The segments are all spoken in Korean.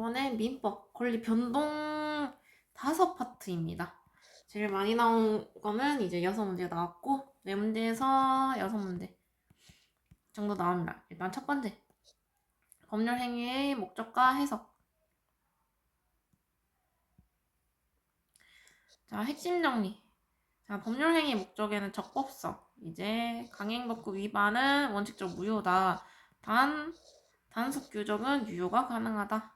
이번에 민법 권리 변동 5파트입니다. 제일 많이 나온 거는 이제 6문제가 나왔고 4문제에서 6문제 정도 나옵니다. 일단 첫 번째, 법률 행위의 목적과 해석. 자, 핵심 정리. 자, 법률 행위 목적에는 적법성. 이제 강행법규 위반은 원칙적으로 무효다. 단 단속 규정은 유효가 가능하다.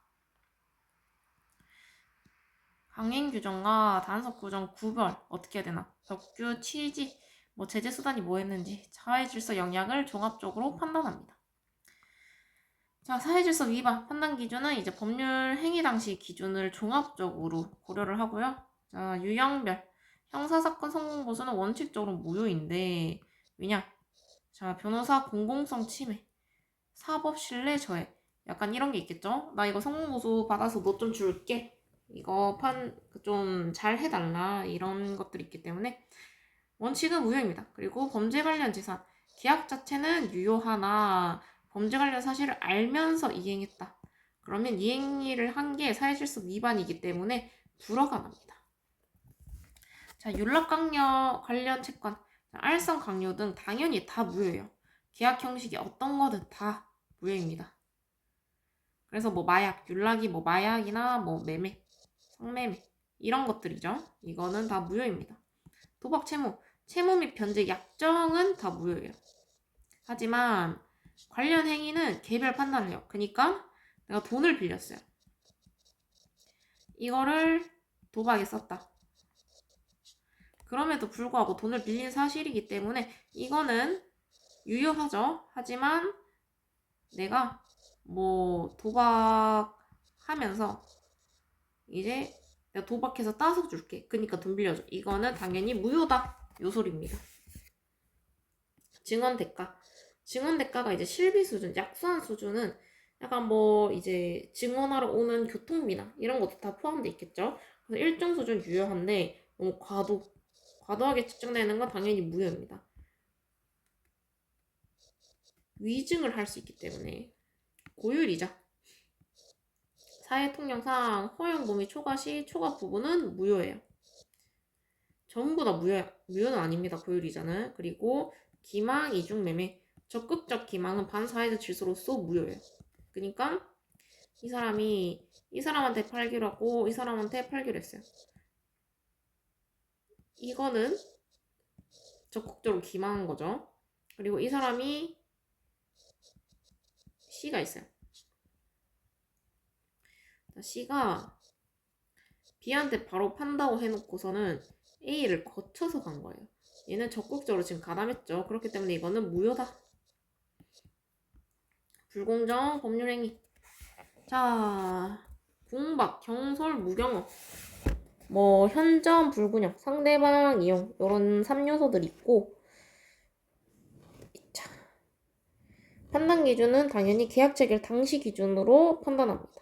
강행 규정과 단속 규정 구별 어떻게 해야 되나? 법규 취지, 제재 수단이 뭐였는지 사회 질서 영향을 종합적으로 판단합니다. 자, 사회 질서 위반 판단 기준은 이제 법률 행위 당시 기준을 종합적으로 고려를 하고요. 자, 유형별 형사사건 성공 보수는 원칙적으로 무효인데 왜냐? 자, 변호사 공공성 침해, 사법 신뢰 저해, 약간 이런 게 있겠죠? 나 이거 성공 보수 받아서 너 좀 줄게. 이거 좀 잘 해달라 이런 것들이 있기 때문에 원칙은 무효입니다. 그리고 범죄 관련 재산 계약 자체는 유효하나 범죄 관련 사실을 알면서 이행했다. 그러면 이행일을 한 게 사회질서 위반이기 때문에 불허가 납니다. 자, 윤락강요 관련 채권, 알선 강요 등 당연히 다 무효예요. 계약 형식이 어떤 거든 다 무효입니다. 그래서 마약, 윤락이 마약이나 매매, 성매매 이런 것들이죠. 이거는 다 무효입니다. 도박 채무, 채무 및 변제 약정은 다 무효예요. 하지만 관련 행위는 개별 판단을 해요. 그러니까 내가 돈을 빌렸어요. 이거를 도박에 썼다. 그럼에도 불구하고 돈을 빌린 사실이기 때문에 이거는 유효하죠. 하지만 내가 도박하면서 이제 내가 도박해서 따서 줄게. 그러니까 돈 빌려줘. 이거는 당연히 무효다. 요 소리입니다. 증언 대가. 증언 대가가 이제 실비 수준, 약소한 수준은 약간 이제 증언하러 오는 교통비나 이런 것도 다 포함되어 있겠죠. 그래서 일정 수준 유효한데 너무 과도하게 측정되는 건 당연히 무효입니다. 위증을 할 수 있기 때문에 고율이자 사회통령상 허용 범위 초과 시 초과 부분은 무효예요. 전부 다 무효는 아닙니다. 고율이자는. 그리고 기망, 이중 매매, 적극적 기망은 반사회적 질서로서 무효예요. 그러니까 이 사람이 이 사람한테 팔기로 하고 이 사람한테 팔기로 했어요. 이거는 적극적으로 기망한 거죠. 그리고 이 사람이 C가 있어요. C가 B한테 바로 판다고 해놓고서는 A를 거쳐서 간 거예요. 얘는 적극적으로 지금 가담했죠. 그렇기 때문에 이거는 무효다. 불공정 법률행위. 자, 궁박, 경솔, 무경어, 현전, 불구형, 상대방 이용 이런 3요소들 있고, 자, 판단 기준은 당연히 계약 체결 당시 기준으로 판단합니다.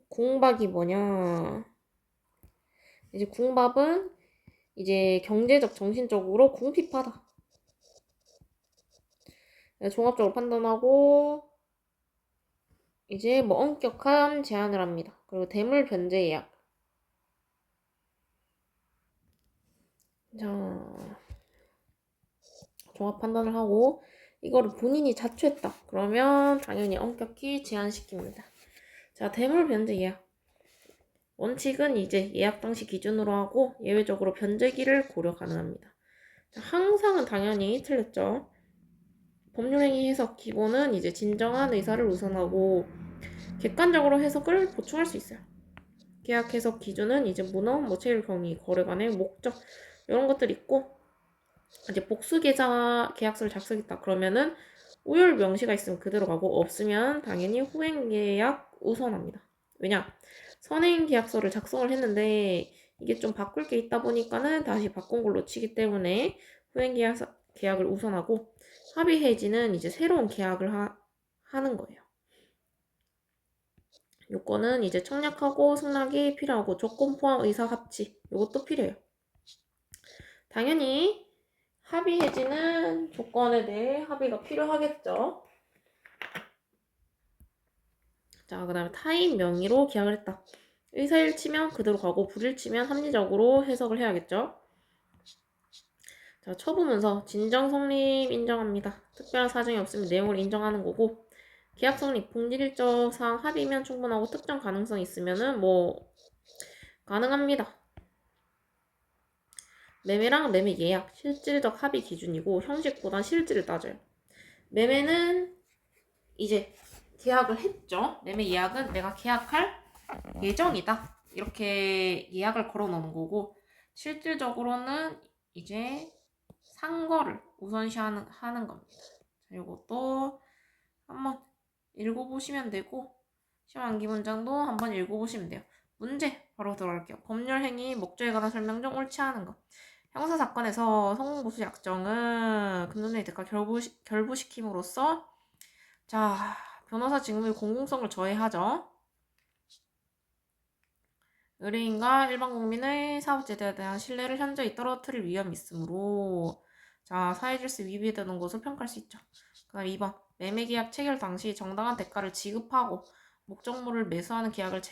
궁박이 뭐냐? 이제 궁박은 이제 경제적, 정신적으로 궁핍하다. 종합적으로 판단하고 이제 엄격한 제한을 합니다. 그리고 대물 변제 예약. 자, 종합 판단을 하고 이거를 본인이 자초했다. 그러면 당연히 엄격히 제한시킵니다. 자, 대물 변제 예약. 원칙은 이제 예약 당시 기준으로 하고 예외적으로 변제기를 고려 가능합니다. 자, 항상은 당연히 틀렸죠. 법률행위 해석 기본은 이제 진정한 의사를 우선하고 객관적으로 해석을 보충할 수 있어요. 계약 해석 기준은 이제 문헌, 체결 경위, 거래 간의 목적 이런 것들 있고 이제 복수 계약서를 작성했다 그러면은 우열 명시가 있으면 그대로 가고 없으면 당연히 후행 계약 우선합니다. 왜냐? 선행 계약서를 작성을 했는데 이게 좀 바꿀 게 있다 보니까는 다시 바꾼 걸로 치기 때문에 후행 계약을 우선하고 합의 해지는 이제 새로운 계약을 하는 거예요. 요건은 이제 청약하고 승낙이 필요하고 조건 포함 의사 합치 이것도 필요해요. 당연히 합의 해지는 조건에 대해 합의가 필요하겠죠. 자, 그 다음에 타인 명의로 계약을 했다. 의사일치면 그대로 가고 불일치면 합리적으로 해석을 해야겠죠. 자, 처분문서 진정 성립 인정합니다. 특별한 사정이 없으면 내용을 인정하는 거고 계약 성립 본질일적 사항 합의면 충분하고 특정 가능성이 있으면은 뭐 가능합니다. 매매랑 매매 예약 실질적 합의 기준이고 형식보단 실질을 따져요. 매매는 이제 계약을 했죠. 매매 예약은 내가 계약할 예정이다. 이렇게 예약을 걸어 놓는 거고 실질적으로는 이제 산 거를 우선시하는 겁니다. 자, 이것도 한번 읽어보시면 되고 시험 암기 문장도 한번 읽어보시면 돼요. 문제 바로 들어갈게요. 법률 행위 목적에 관한 설명 중 옳지 않은 것. 형사사건에서 성공보수 약정은 금전의 대가 결부시킴으로써 자 변호사 직무의 공공성을 저해하죠. 의뢰인과 일반 국민의 사업제도에 대한 신뢰를 현저히 떨어뜨릴 위험이 있으므로 자 사회질서 위배에 되는 것을 평가할 수 있죠. 그 다음 2번 매매계약 체결 당시 정당한 대가를 지급하고 목적물을 매수하는 계약을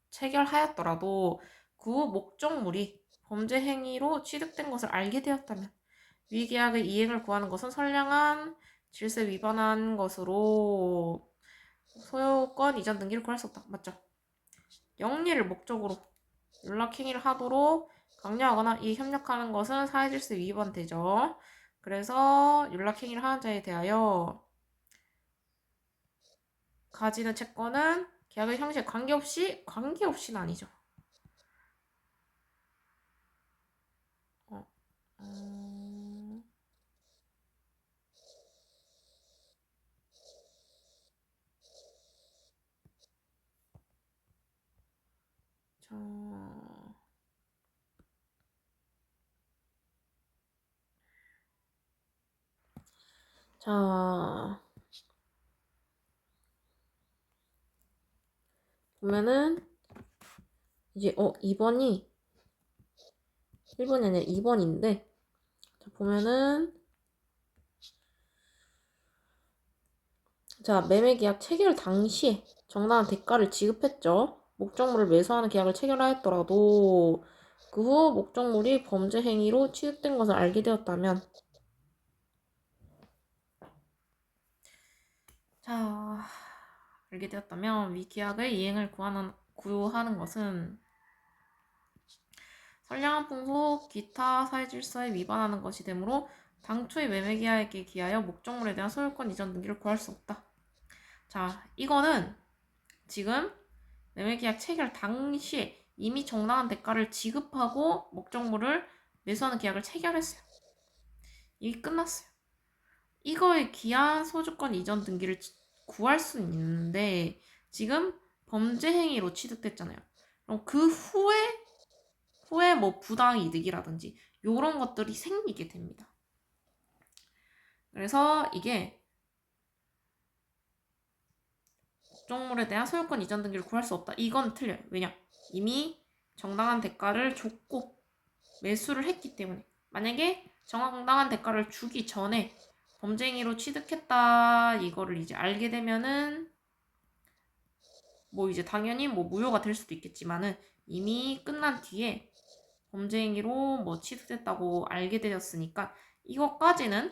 체결하였더라도 그 목적물이 범죄 행위로 취득된 것을 알게 되었다면 위 계약의 이행을 구하는 것은 선량한 질서 위반한 것으로 소유권 이전 등기를 구할 수 없다. 맞죠? 영리를 목적으로 연락행위를 하도록 강요하거나 이 협력하는 것은 사회질서 위반되죠. 그래서 연락행위를 하는 자에 대하여 가지는 채권은 계약의 형식에 관계없이는 아니죠. 자, 보면은 이제 2번이 1번이 아니라 2번인데 자, 보면은 자, 매매계약 체결 당시에 정당한 대가를 지급했죠. 목적물을 매수하는 계약을 체결하였더라도 그 후 목적물이 범죄 행위로 취득된 것을 알게 되었다면 자, 알게 되었다면 위 계약의 이행을 구하는 것은 선량한 풍속, 기타 사회질서에 위반하는 것이 되므로 당초의 매매계약에 기하여 목적물에 대한 소유권 이전 등기를 구할 수 없다. 자, 이거는 지금 매매계약 체결 당시에 이미 정당한 대가를 지급하고 목적물을 매수하는 계약을 체결했어요. 이게 끝났어요. 이거에 기한 소유권 이전 등기를 구할 수는 있는데 지금 범죄 행위로 취득됐잖아요. 그럼 그 후에 뭐 부당 이득이라든지 이런 것들이 생기게 됩니다. 그래서 이게 목적물에 대한 소유권 이전 등기를 구할 수 없다. 이건 틀려요. 왜냐? 이미 정당한 대가를 줬고 매수를 했기 때문에 만약에 정당한 대가를 주기 전에 범죄 행위로 취득했다 이거를 이제 알게 되면은 뭐 이제 당연히 뭐 무효가 될 수도 있겠지만은 이미 끝난 뒤에 범죄 행위로 뭐 취득됐다고 알게 되었으니까 이것까지는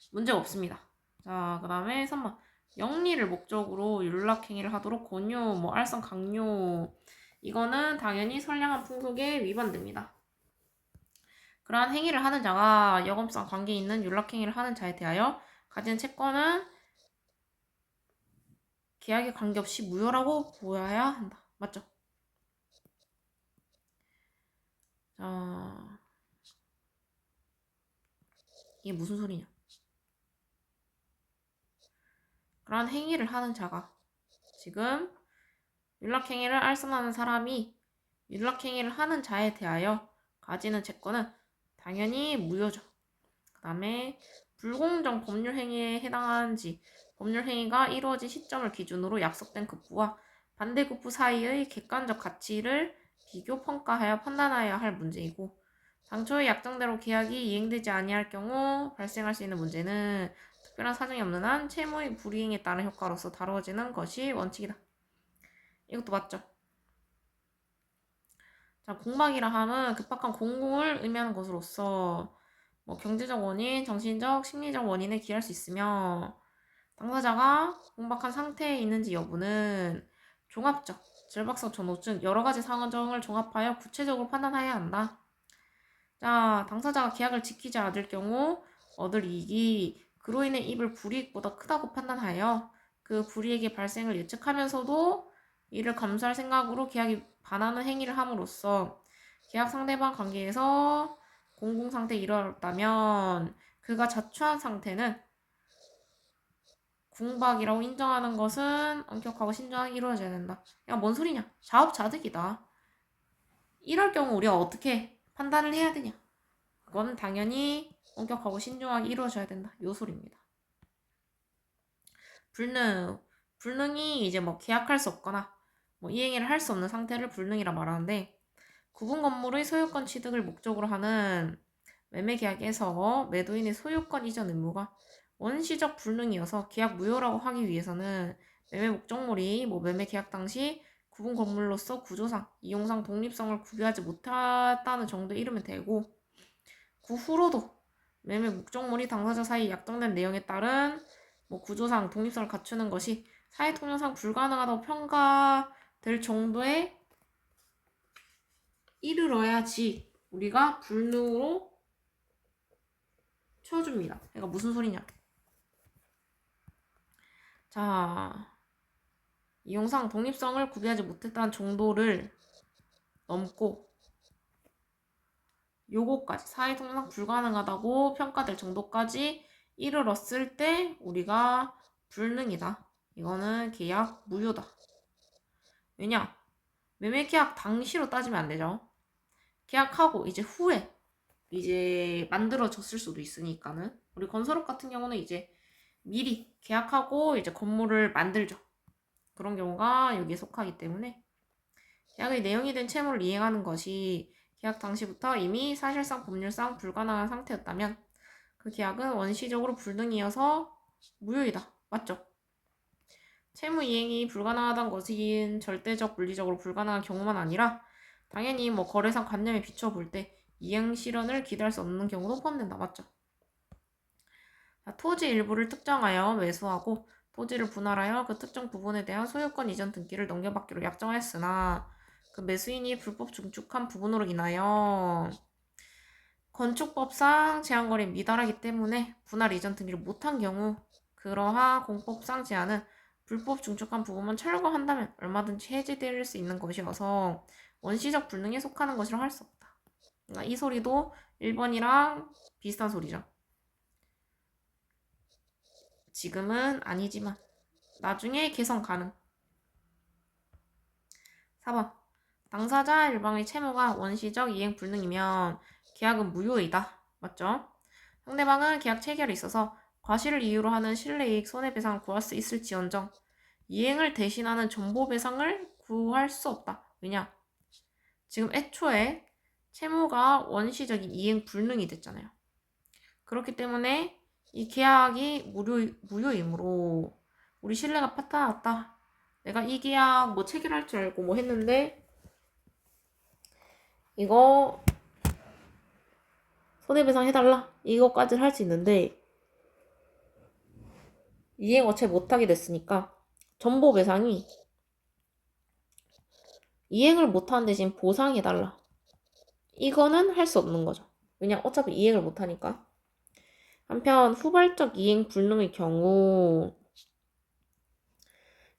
문제가 없습니다. 자, 그 다음에 3번 영리를 목적으로 윤락행위를 하도록 권유, 뭐 알선 강요 이거는 당연히 선량한 풍속에 위반됩니다. 그러한 행위를 하는 자가 여검상 관계 있는 윤락행위를 하는 자에 대하여 가진 채권은 계약에 관계없이 무효라고 보아야 한다. 맞죠? 자, 이게 무슨 소리냐? 그러한 행위를 하는 자가 지금 윤락행위를 알선하는 사람이 윤락행위를 하는 자에 대하여 가지는 채권은 당연히 무효죠. 그 다음에 불공정 법률행위에 해당하는지 법률행위가 이루어진 시점을 기준으로 약속된 급부와 반대 급부 사이의 객관적 가치를 비교 평가하여 판단하여야 할 문제이고 당초의 약정대로 계약이 이행되지 아니할 경우 발생할 수 있는 문제는 특별한 사정이 없는 한 채무의 불이행에 따른 효과로서 다루어지는 것이 원칙이다. 이것도 맞죠? 자, 공박이라 함은 급박한 공공을 의미하는 것으로서 뭐 경제적 원인, 정신적, 심리적 원인에 기할 수 있으며 당사자가 공박한 상태에 있는지 여부는 종합적, 절박성 전후증 여러 가지 상황을 종합하여 구체적으로 판단해야 한다. 자, 당사자가 계약을 지키지 않을 경우 얻을 이익이 그로 인해 입을 불이익보다 크다고 판단하여 그 불이익의 발생을 예측하면서도 이를 감수할 생각으로 계약에 반하는 행위를 함으로써 계약 상대방 관계에서 공공상태에 이르렀다면 그가 자초한 상태는 궁박이라고 인정하는 것은 엄격하고 신중하게 이루어져야 된다. 야, 뭔 소리냐? 자업자득이다. 이럴 경우 우리가 어떻게 판단을 해야 되냐? 그건 당연히 엄격하고 신중하게 이루어져야 된다. 요 소리입니다. 불능. 불능이 이제 뭐 계약할 수 없거나 뭐 이행을 할 수 없는 상태를 불능이라 말하는데 구분 건물의 소유권 취득을 목적으로 하는 매매 계약에서 매도인의 소유권 이전 의무가 원시적 불능이어서 계약 무효라고 하기 위해서는 매매 목적물이 뭐 매매 계약 당시 구분 건물로서 구조상, 이용상 독립성을 구비하지 못했다는 정도에 이르면 되고 그 후로도 매매 목적물이 당사자 사이 약정된 내용에 따른 뭐 구조상 독립성을 갖추는 것이 사회 통념상 불가능하다고 평가될 정도에 이르러야지 우리가 불능으로 쳐줍니다. 그러니까 무슨 소리냐? 자, 이용상 독립성을 구비하지 못했다는 정도를 넘고 요거까지 사회 통상 불가능하다고 평가될 정도까지 이르렀을 때 우리가 불능이다. 이거는 계약 무효다. 왜냐? 매매 계약 당시로 따지면 안 되죠. 계약하고 이제 후에 이제 만들어졌을 수도 있으니까는 우리 건설업 같은 경우는 이제 미리 계약하고 이제 건물을 만들죠. 그런 경우가 여기에 속하기 때문에 계약의 내용이 된 채무를 이행하는 것이 계약 당시부터 이미 사실상 법률상 불가능한 상태였다면 그 계약은 원시적으로 불능이어서 무효이다. 맞죠? 채무 이행이 불가능하다는 것은 절대적 물리적으로 불가능한 경우만 아니라 당연히 뭐 거래상 관념에 비춰볼 때 이행 실현을 기대할 수 없는 경우도 포함된다. 맞죠? 자, 토지 일부를 특정하여 매수하고 토지를 분할하여 그 특정 부분에 대한 소유권 이전 등기를 넘겨받기로 약정하였으나 그 매수인이 불법 중축한 부분으로 인하여 건축법상 제한거래에 미달하기 때문에 분할 이전 등기를 못한 경우 그러한 공법상 제한은 불법 중축한 부분만 철거한다면 얼마든지 해제될 수 있는 것이어서 원시적 불능에 속하는 것이라 할 수 없다. 그러니까 이 소리도 1번이랑 비슷한 소리죠. 지금은 아니지만 나중에 개선 가능. 4번. 당사자 일방의 채무가 원시적 이행 불능이면 계약은 무효이다. 맞죠? 상대방은 계약 체결에 있어서 과실을 이유로 하는 실내이익 손해배상을 구할 수 있을지언정 이행을 대신하는 전보배상을 구할 수 없다. 왜냐? 지금 애초에 채무가 원시적인 이행 불능이 됐잖아요. 그렇기 때문에 이 계약이 무효이므로 우리 신뢰가 파탄났다. 내가 이 계약 뭐 체결할 줄 알고 뭐 했는데 이거 손해배상 해달라 이거까지는 할 수 있는데 이행 어차피 못하게 됐으니까 전보배상이 이행을 못하는 대신 보상해달라 이거는 할 수 없는 거죠. 왜냐 어차피 이행을 못하니까. 한편 후발적 이행 불능의 경우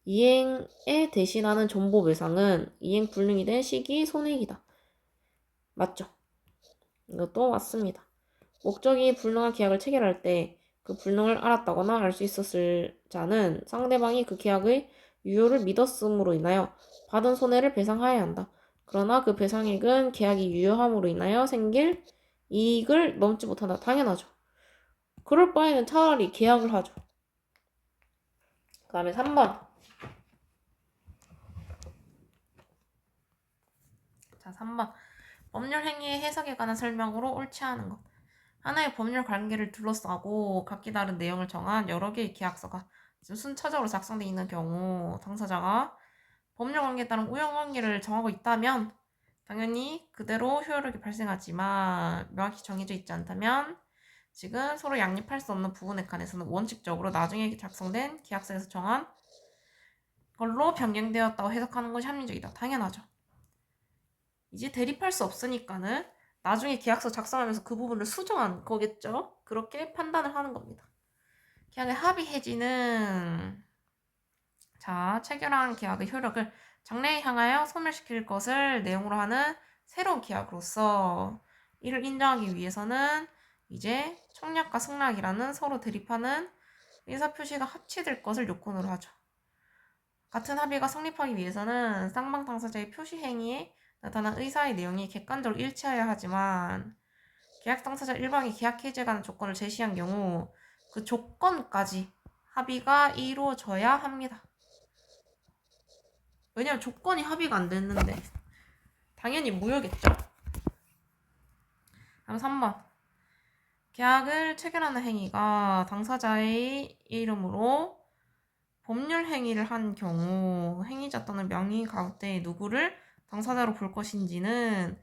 이행에 대신하는 전보배상은 이행 불능이 된 시기 손해이다. 맞죠? 이것도 맞습니다. 목적이 불능한 계약을 체결할 때 그 불능을 알았다거나 알 수 있었을 자는 상대방이 그 계약의 유효를 믿었음으로 인하여 받은 손해를 배상하여야 한다. 그러나 그 배상액은 계약이 유효함으로 인하여 생길 이익을 넘지 못한다. 당연하죠. 그럴 바에는 차라리 계약을 하죠. 그 다음에 3번. 자, 3번. 법률 행위의 해석에 관한 설명으로 옳지 않은 것. 하나의 법률 관계를 둘러싸고 각기 다른 내용을 정한 여러 개의 계약서가 지금 순차적으로 작성되어 있는 경우 당사자가 법률 관계에 따른 우연 관계를 정하고 있다면 당연히 그대로 효력이 발생하지만 명확히 정해져 있지 않다면 지금 서로 양립할 수 없는 부분에 관해서는 원칙적으로 나중에 작성된 계약서에서 정한 걸로 변경되었다고 해석하는 것이 합리적이다. 당연하죠. 이제 대립할 수 없으니까는 나중에 계약서 작성하면서 그 부분을 수정한 거겠죠. 그렇게 판단을 하는 겁니다. 계약의 합의 해지는 체결한 계약의 효력을 장래에 향하여 소멸시킬 것을 내용으로 하는 새로운 계약으로서 이를 인정하기 위해서는 이제 청약과 승낙이라는 서로 대립하는 의사표시가 합치될 것을 요건으로 하죠. 같은 합의가 성립하기 위해서는 쌍방 당사자의 표시 행위에 나타난 의사의 내용이 객관적으로 일치하여야 하지만 계약 당사자 일방이 계약 해지에 관한 조건을 제시한 경우 그 조건까지 합의가 이루어져야 합니다. 왜냐면 조건이 합의가 안 됐는데 당연히 무효겠죠. 다음 3번. 계약을 체결하는 행위가 당사자의 이름으로 법률 행위를 한 경우 행위자 또는 명의 가운데 누구를 당사자로 볼 것인지는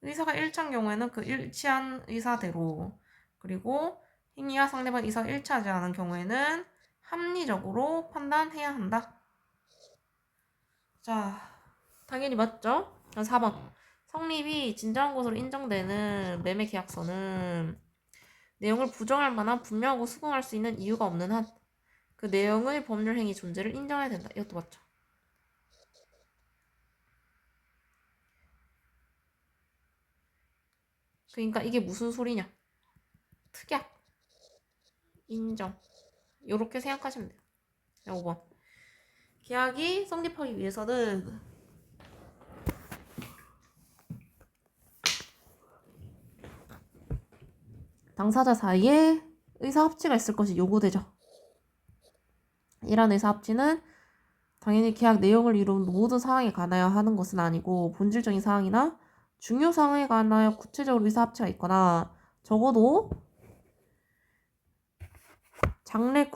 의사가 일치한 경우에는 그 일치한 의사대로, 그리고 행위와 상대방 의사가 일치하지 않은 경우에는 합리적으로 판단해야 한다. 자, 당연히 맞죠? 4번. 성립이 진정한 것으로 인정되는 매매 계약서는 내용을 부정할 만한 분명하고 수긍할 수 있는 이유가 없는 한 그 내용의 법률 행위 존재를 인정해야 된다. 이것도 맞죠? 그러니까 이게 무슨 소리냐? 특약, 인정. 이렇게 생각하시면 돼요. 5번. 계약이 성립하기 위해서는 당사자 사이에 의사 합치가 있을 것이 요구되죠. 이런 의사 합치는 당연히 계약 내용을 이룬 모든 사항에 관하여 하는 것은 아니고 본질적인 사항이나 중요 사항에 관하여 구체적으로 의사 합치가 있거나 적어도 장래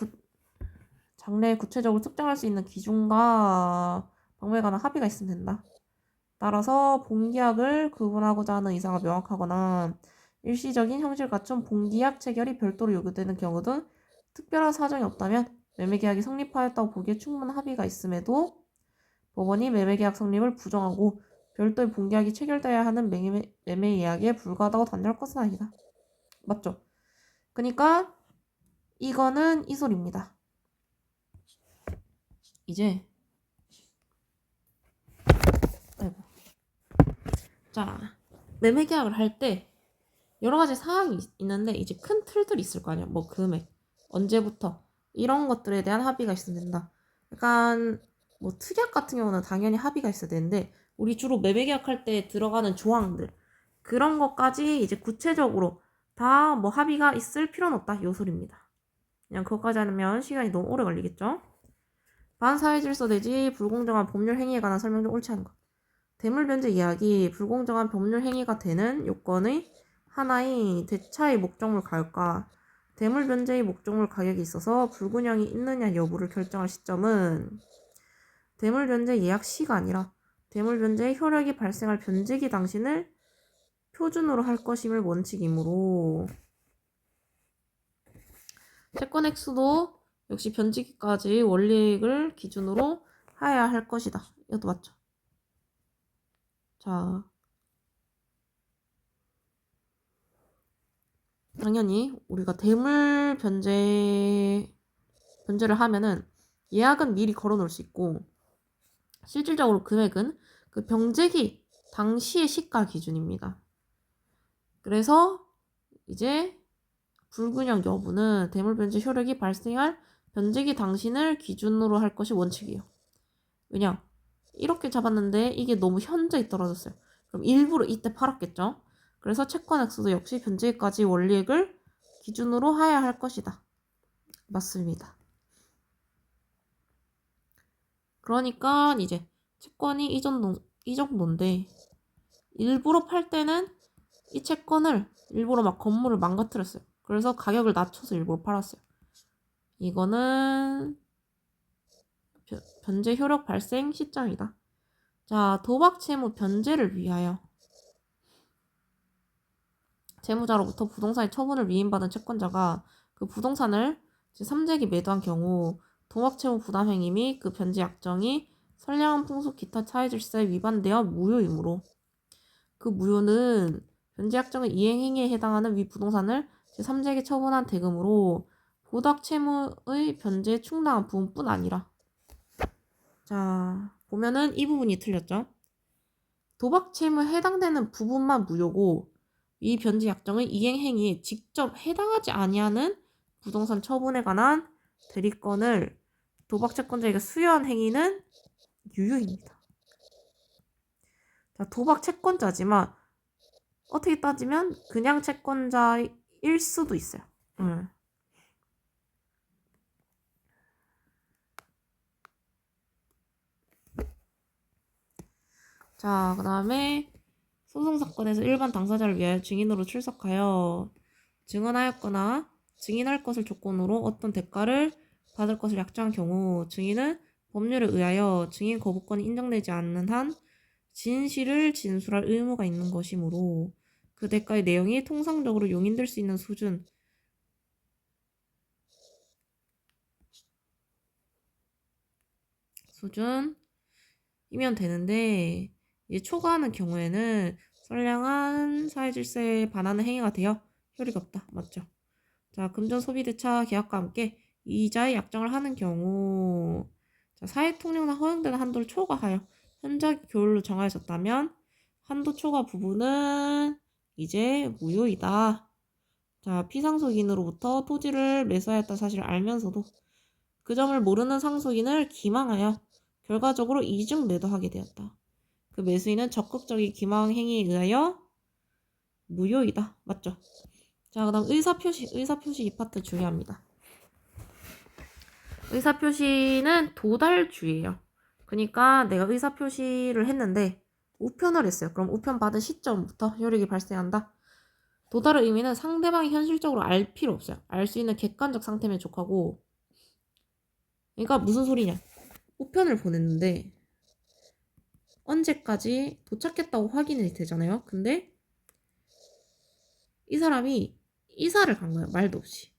구체적으로 특정할 수 있는 기준과 방법에 관한 합의가 있으면 된다. 따라서 본계약을 구분하고자 하는 의사가 명확하거나 일시적인 형식을 갖춘 본계약 체결이 별도로 요구되는 경우 등 특별한 사정이 없다면 매매계약이 성립하였다고 보기에 충분한 합의가 있음에도 법원이 매매계약 성립을 부정하고 별도의 본계약이 체결되어야 하는 매매계약에 불과하다고 단정할 것은 아니다. 맞죠? 그러니까 이거는 이 소리입니다. 이제 매매계약을 할 때 여러 가지 사항이 있는데 이제 큰 틀들이 있을 거 아니야. 뭐 금액, 언제부터 이런 것들에 대한 합의가 있어야 된다. 약간 뭐 특약 같은 경우는 당연히 합의가 있어야 되는데 우리 주로 매매계약할 때 들어가는 조항들 그런 것까지 이제 구체적으로 다 뭐 합의가 있을 필요는 없다. 요 소리입니다. 그냥 그것까지 하면 시간이 너무 오래 걸리겠죠. 반사회질서 내지 불공정한 법률 행위에 관한 설명 중 옳지 않은 것. 대물변제 이야기 불공정한 법률 행위가 되는 요건의 하나의 대차의 목적물 가격과 대물변제의 목적물 가격이 있어서 불균형이 있느냐 여부를 결정할 시점은 대물변제 예약 시가 아니라 대물변제의 효력이 발생할 변제기 당신을 표준으로 할 것임을 원칙이므로 채권 액수도 역시 변제기까지 원리액을 기준으로 하여야 할 것이다. 이것도 맞죠? 자, 당연히 우리가 대물 변제를 하면은 예약은 미리 걸어 놓을 수 있고 실질적으로 금액은 그 변제기 당시의 시가 기준입니다. 그래서 이제 불균형 여부는 대물 변제 효력이 발생할 변제기 당신을 기준으로 할 것이 원칙이에요. 왜냐? 이렇게 잡았는데 이게 너무 현저히 떨어졌어요. 그럼 일부러 이때 팔았겠죠? 그래서 채권 액수도 역시 변제기까지 원리액을 기준으로 하여야 할 것이다. 맞습니다. 그러니까 이제 채권이 이 정도인데 일부러 팔 때는 이 채권을 일부러 막 건물을 망가뜨렸어요. 그래서 가격을 낮춰서 일부러 팔았어요. 이거는 변제 효력 발생 시점이다. 자, 도박 채무 변제를 위하여 채무자로부터 부동산의 처분을 위임받은 채권자가 그 부동산을 제3자에게 매도한 경우 도박 채무 부담 행위 및 그 변제 약정이 선량한 풍속 기타 사회 질서에 위반되어 무효이므로 그 무효는 변제 약정의 이행 행위에 해당하는 위 부동산을 제3자에게 처분한 대금으로 도박 채무의 변제에 충당한 부분뿐 아니라 자, 보면은 이 부분이 틀렸죠. 도박 채무에 해당되는 부분만 무효고 이 변제 약정의 이행 행위에 직접 해당하지 아니하는 부동산 처분에 관한 대리권을 도박 채권자에게 수여한 행위는 유효입니다. 자, 도박 채권자지만 어떻게 따지면 그냥 채권자일 수도 있어요. 자, 그 다음에 소송사건에서 일반 당사자를 위하여 증인으로 출석하여 증언하였거나 증인할 것을 조건으로 어떤 대가를 받을 것을 약정한 경우 증인은 법률에 의하여 증인 거부권이 인정되지 않는 한 진실을 진술할 의무가 있는 것이므로 그 대가의 내용이 통상적으로 용인될 수 있는 수준이면 되는데 이제 초과하는 경우에는 선량한 사회 질서에 반하는 행위가 되어 효력이 없다. 맞죠? 자, 금전 소비대차 계약과 함께 이자의 약정을 하는 경우 자, 사회 통용상 허용되는 한도를 초과하여 현저하게 교율로 정하여졌다면 한도 초과 부분은 이제 무효이다. 자, 피상속인으로부터 토지를 매수하였다는 사실을 알면서도 그 점을 모르는 상속인을 기망하여 결과적으로 이중 매도하게 되었다. 그 매수인은 적극적인 기망 행위에 의하여 무효이다. 맞죠? 자, 그 다음 의사표시 이 파트 중요합니다. 의사표시는 도달주의예요. 그러니까 내가 의사표시를 했는데 우편을 했어요. 그럼 우편 받은 시점부터 효력이 발생한다. 도달의 의미는 상대방이 현실적으로 알 필요 없어요. 알 수 있는 객관적 상태면 족하고 그러니까 무슨 소리냐. 우편을 보냈는데 언제까지 도착했다고 확인이 되잖아요. 근데 이 사람이 이사를 간 거예요. 말도 없이.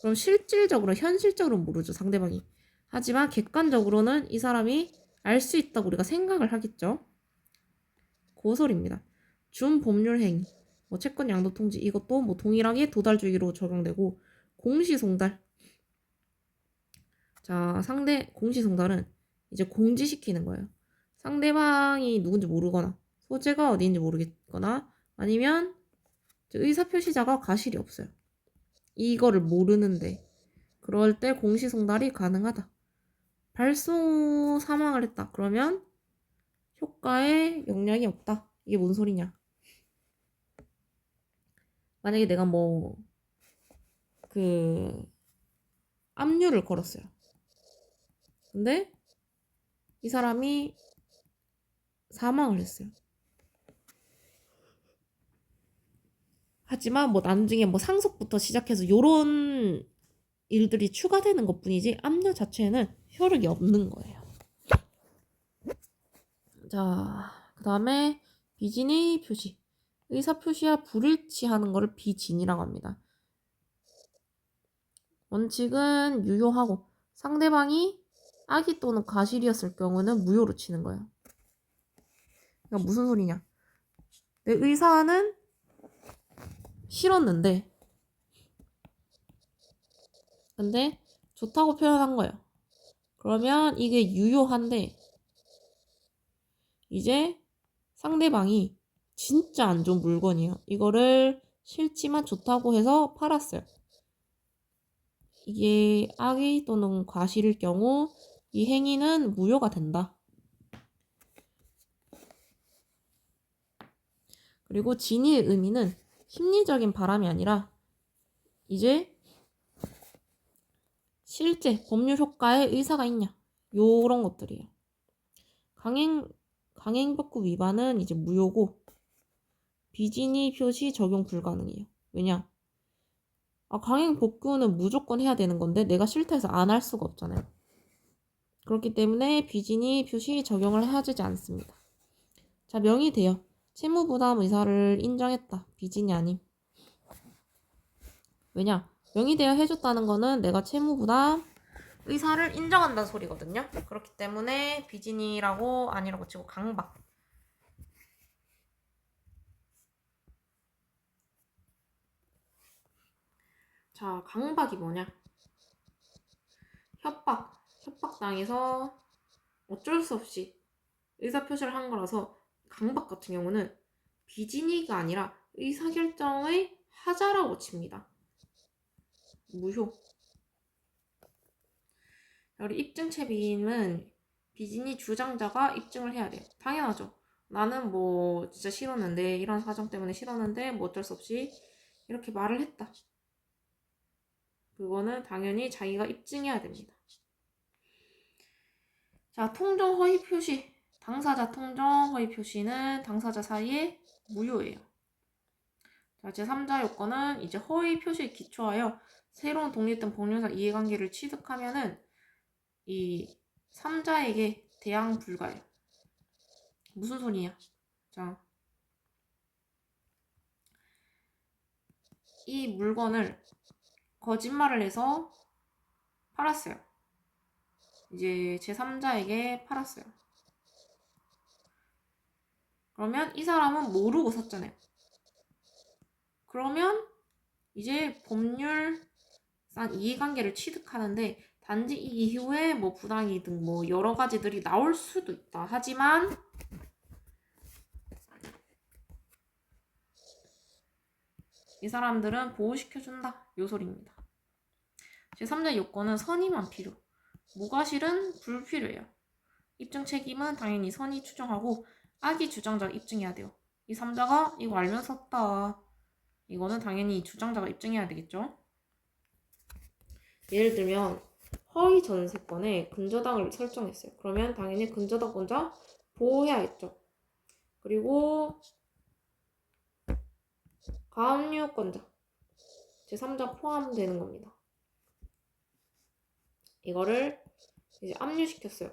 그럼 실질적으로 현실적으로 모르죠. 상대방이. 하지만 객관적으로는 이 사람이 알 수 있다고 우리가 생각을 하겠죠. 고소리입니다. 준법률 행위, 채권 양도 통지 이것도 동일하게 도달주의로 적용되고 공시송달. 자, 공시송달은 이제 공지시키는 거예요. 상대방이 누군지 모르거나 소재가 어디인지 모르겠거나 아니면 의사표시자가 과실이 없어요. 이거를 모르는데 그럴 때 공시송달이 가능하다. 발송 사망을 했다. 그러면 효과에 영향이 없다. 이게 뭔 소리냐. 만약에 내가 압류를 걸었어요. 근데 이 사람이 사망을 했어요. 하지만 나중에 상속부터 시작해서 요런 일들이 추가되는 것 뿐이지 압류 자체는 효력이 없는 거예요. 자, 그 다음에 비진의 표시. 의사표시와 불일치하는 것을 비진이라고 합니다. 원칙은 유효하고 상대방이 악의 또는 과실이었을 경우는 무효로 치는 거예요. 그러니까 무슨 소리냐. 내 의사는 싫었는데 근데 좋다고 표현한 거예요. 그러면 이게 유효한데 이제 상대방이 진짜 안 좋은 물건이에요. 이거를 싫지만 좋다고 해서 팔았어요. 이게 악의 또는 과실일 경우 이 행위는 무효가 된다. 그리고 진의의 의미는 심리적인 바람이 아니라 이제 실제 법률 효과에 의사가 있냐 요런 것들이에요. 강행법규 위반은 이제 무효고 비진이 표시 적용 불가능해요. 왜냐? 강행 복구는 무조건 해야 되는 건데 내가 싫다 해서 안 할 수가 없잖아요. 그렇기 때문에 비진이 표시 적용을 해주지 않습니다. 자, 명의대여. 채무부담 의사를 인정했다. 비진이 아님. 왜냐? 명의대여 해줬다는 거는 내가 채무부담 의사를 인정한다는 소리거든요. 그렇기 때문에 비진이라고 아니라고 치고 강박. 자, 강박이 뭐냐? 협박당해서 어쩔 수 없이 의사표시를 한 거라서 강박 같은 경우는 비진이가 아니라 의사결정의 하자라고 칩니다. 무효. 우리 입증채빈은 비진이 주장자가 입증을 해야 돼요. 당연하죠. 나는 뭐 진짜 싫었는데 이런 사정 때문에 싫었는데 뭐 어쩔 수 없이 이렇게 말을 했다. 그거는 당연히 자기가 입증해야 됩니다. 자, 통정 허위 표시. 당사자 통정 허위 표시는 당사자 사이에 무효예요. 자, 제3자 요건은 이제 허위 표시에 기초하여 새로운 독립된 법률상 이해관계를 취득하면은 이 3자에게 대항 불가해요. 무슨 소리냐? 자, 이 물건을 거짓말을 해서 팔았어요. 이제 제3자에게 팔았어요. 그러면 이 사람은 모르고 샀잖아요. 그러면 이제 법률상 이해관계를 취득하는데 단지 이 이후에 뭐 부당이득 뭐 여러 가지들이 나올 수도 있다. 하지만 이 사람들은 보호시켜준다. 요 소리입니다. 제3자 요건은 선의만 필요. 무과실은 불필요해요. 입증 책임은 당연히 선의 추정하고 악의 주장자가 입증해야 돼요. 이 3자가 이거 알면서 샀다. 이거는 당연히 주장자가 입증해야 되겠죠. 예를 들면 허위 전세권에 근저당을 설정했어요. 그러면 당연히 근저당권자 보호해야겠죠. 그리고 가압류권자 제3자 포함되는 겁니다. 이거를 이제 압류시켰어요.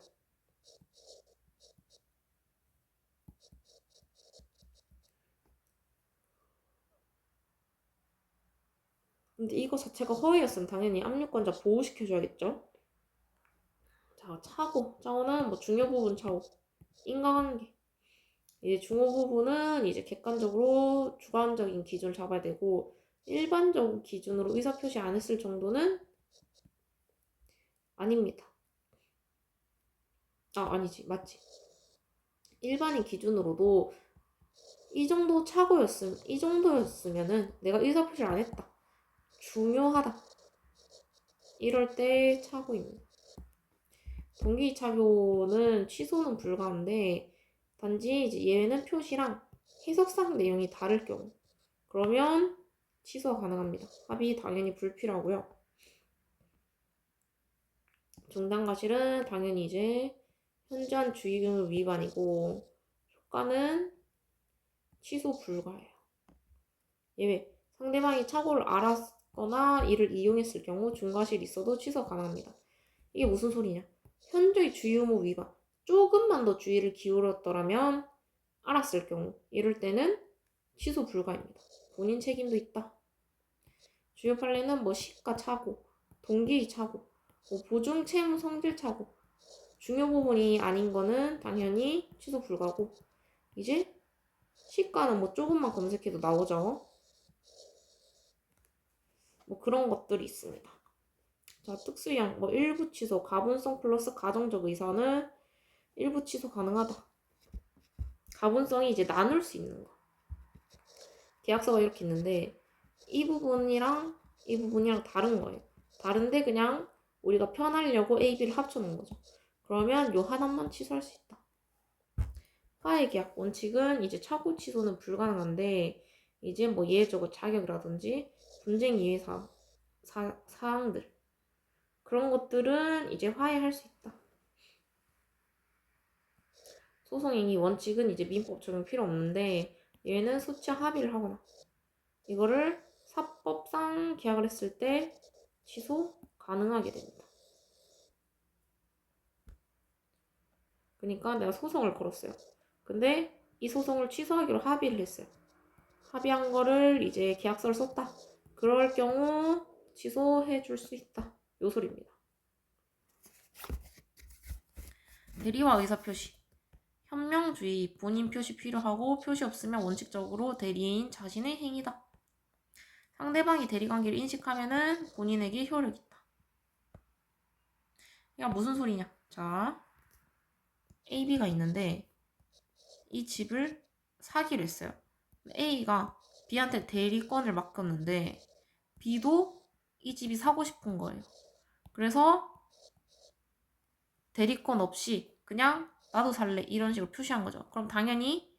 근데 이거 자체가 허위였으면 당연히 압류권자 보호시켜줘야겠죠. 자, 차고. 차고는 뭐 중요 부분 차고. 인과관계. 이제 중요 부분은 이제 객관적으로 주관적인 기준을 잡아야 되고 일반적 기준으로 의사표시 안 했을 정도는 아닙니다. 아니지. 맞지. 일반인 기준으로도 이 정도였으면은 내가 의사표시를 안 했다. 중요하다. 이럴 때 차고입니다. 동기차교는 취소는 불가한데 단지 이제 얘는 표시랑 해석상 내용이 다를 경우 그러면 취소가 가능합니다. 합의 당연히 불필요하고요. 중단과실은 당연히 이제 현저한 주의금을 위반이고 효과는 취소 불가해요. 예외 상대방이 착오를 알았거나 이를 이용했을 경우 중과실이 있어도 취소 가능합니다. 이게 무슨 소리냐? 현저히 주의 의무 위반. 조금만 더 주의를 기울였더라면 알았을 경우 이럴 때는 취소 불가입니다. 본인 책임도 있다. 주요 판례는 뭐 시가 차고, 동기 차고, 뭐 보증 채무 성질 차고 중요 부분이 아닌 거는 당연히 취소 불가고 이제 시가는 뭐 조금만 검색해도 나오죠. 뭐 그런 것들이 있습니다. 자, 특수형 뭐 일부 취소, 가분성 플러스 가정적 의사는 일부 취소 가능하다. 가분성이 이제 나눌 수 있는 거. 계약서가 이렇게 있는데 이 부분이랑 이 부분이랑 다른 거예요. 다른데 그냥 우리가 편하려고 A, B를 합쳐놓은 거죠. 그러면 요 하나만 취소할 수 있다. 화해 계약 원칙은 이제 차고 취소는 불가능한데 이제 뭐 예외적으로 자격이라든지 분쟁 이해 사항들 그런 것들은 이제 화해할 수 있다. 소송행위 원칙은 이제 민법 적용 필요 없는데 얘는 수취와 합의를 하거나 이거를 사법상 계약을 했을 때 취소 가능하게 됩니다. 그러니까 내가 소송을 걸었어요. 근데 이 소송을 취소하기로 합의를 했어요. 합의한 거를 이제 계약서를 썼다. 그럴 경우 취소해 줄 수 있다. 요 소리입니다. 대리와 의사표시. 현명주의, 본인 표시 필요하고 표시 없으면 원칙적으로 대리인 자신의 행위다. 상대방이 대리관계를 인식하면은 본인에게 효력이 있다. 이게 무슨 소리냐? 자, A, B가 있는데 이 집을 사기로 했어요. A가 B한테 대리권을 맡겼는데 B도 이 집이 사고 싶은 거예요. 그래서 대리권 없이 그냥 나도 살래 이런 식으로 표시한 거죠. 그럼 당연히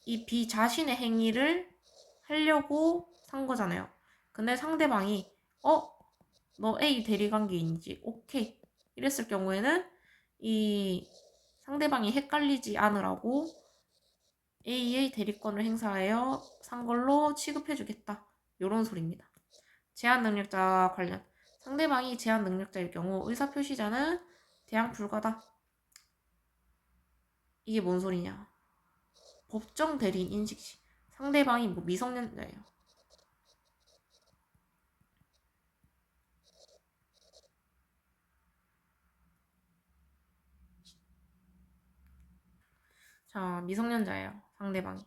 이 B 자신의 행위를 하려고 산 거잖아요. 근데 상대방이 너 A 대리관계인지 오케이 이랬을 경우에는 이 상대방이 헷갈리지 않으라고 A의 대리권을 행사하여 산 걸로 취급해주겠다. 이런 소리입니다. 제한 능력자 관련. 상대방이 제한 능력자일 경우 의사표시자는 대항 불가다. 이게 뭔 소리냐? 법정 대리인 인식 시 상대방이 미성년자예요. 자, 미성년자예요. 상대방이.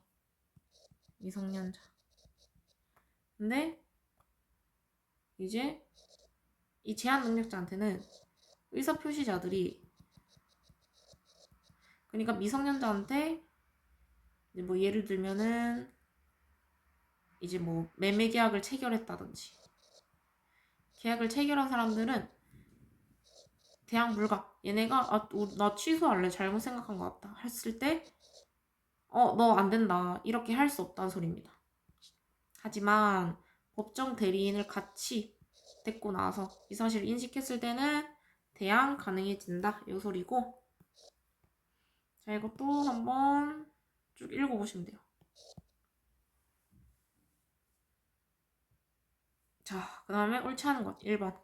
미성년자. 근데 이제 이 제한 능력자한테는 의사표시자들이 그러니까 미성년자한테 이제 예를 들면은 이제 매매 계약을 체결했다든지 계약을 체결한 사람들은 대항 불가. 얘네가 나 취소할래. 잘못 생각한 것 같다. 했을 때 너 안 된다. 이렇게 할 수 없다는 소리입니다. 하지만 법정 대리인을 같이 데리고 나와서 이 사실을 인식했을 때는 대항 가능해진다. 이 소리고 자 이것도 한번 쭉 읽어보시면 돼요. 자, 그 다음에 옳지 않은 것 1번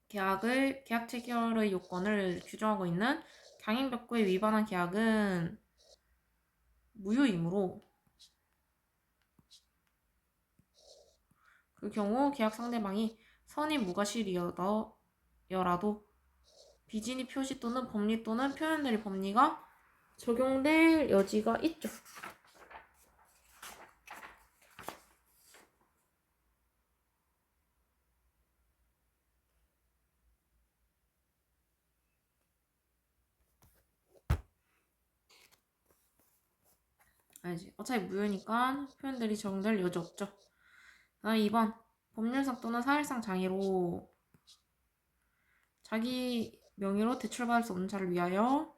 계약 체결의 요건을 규정하고 있는 강행벽구에 위반한 계약은 무효이므로 그 경우 계약 상대방이 선임 무과실이여라도 비진입 표시 또는 법리 또는 표현들의 법리가 적용될 여지가 있죠. 알지? 어차피 무효니까 표현들이 적용될 여지 없죠. 다음 2번 법률상 또는 사실상 장애로 자기 명의로 대출받을 수 없는 자를 위하여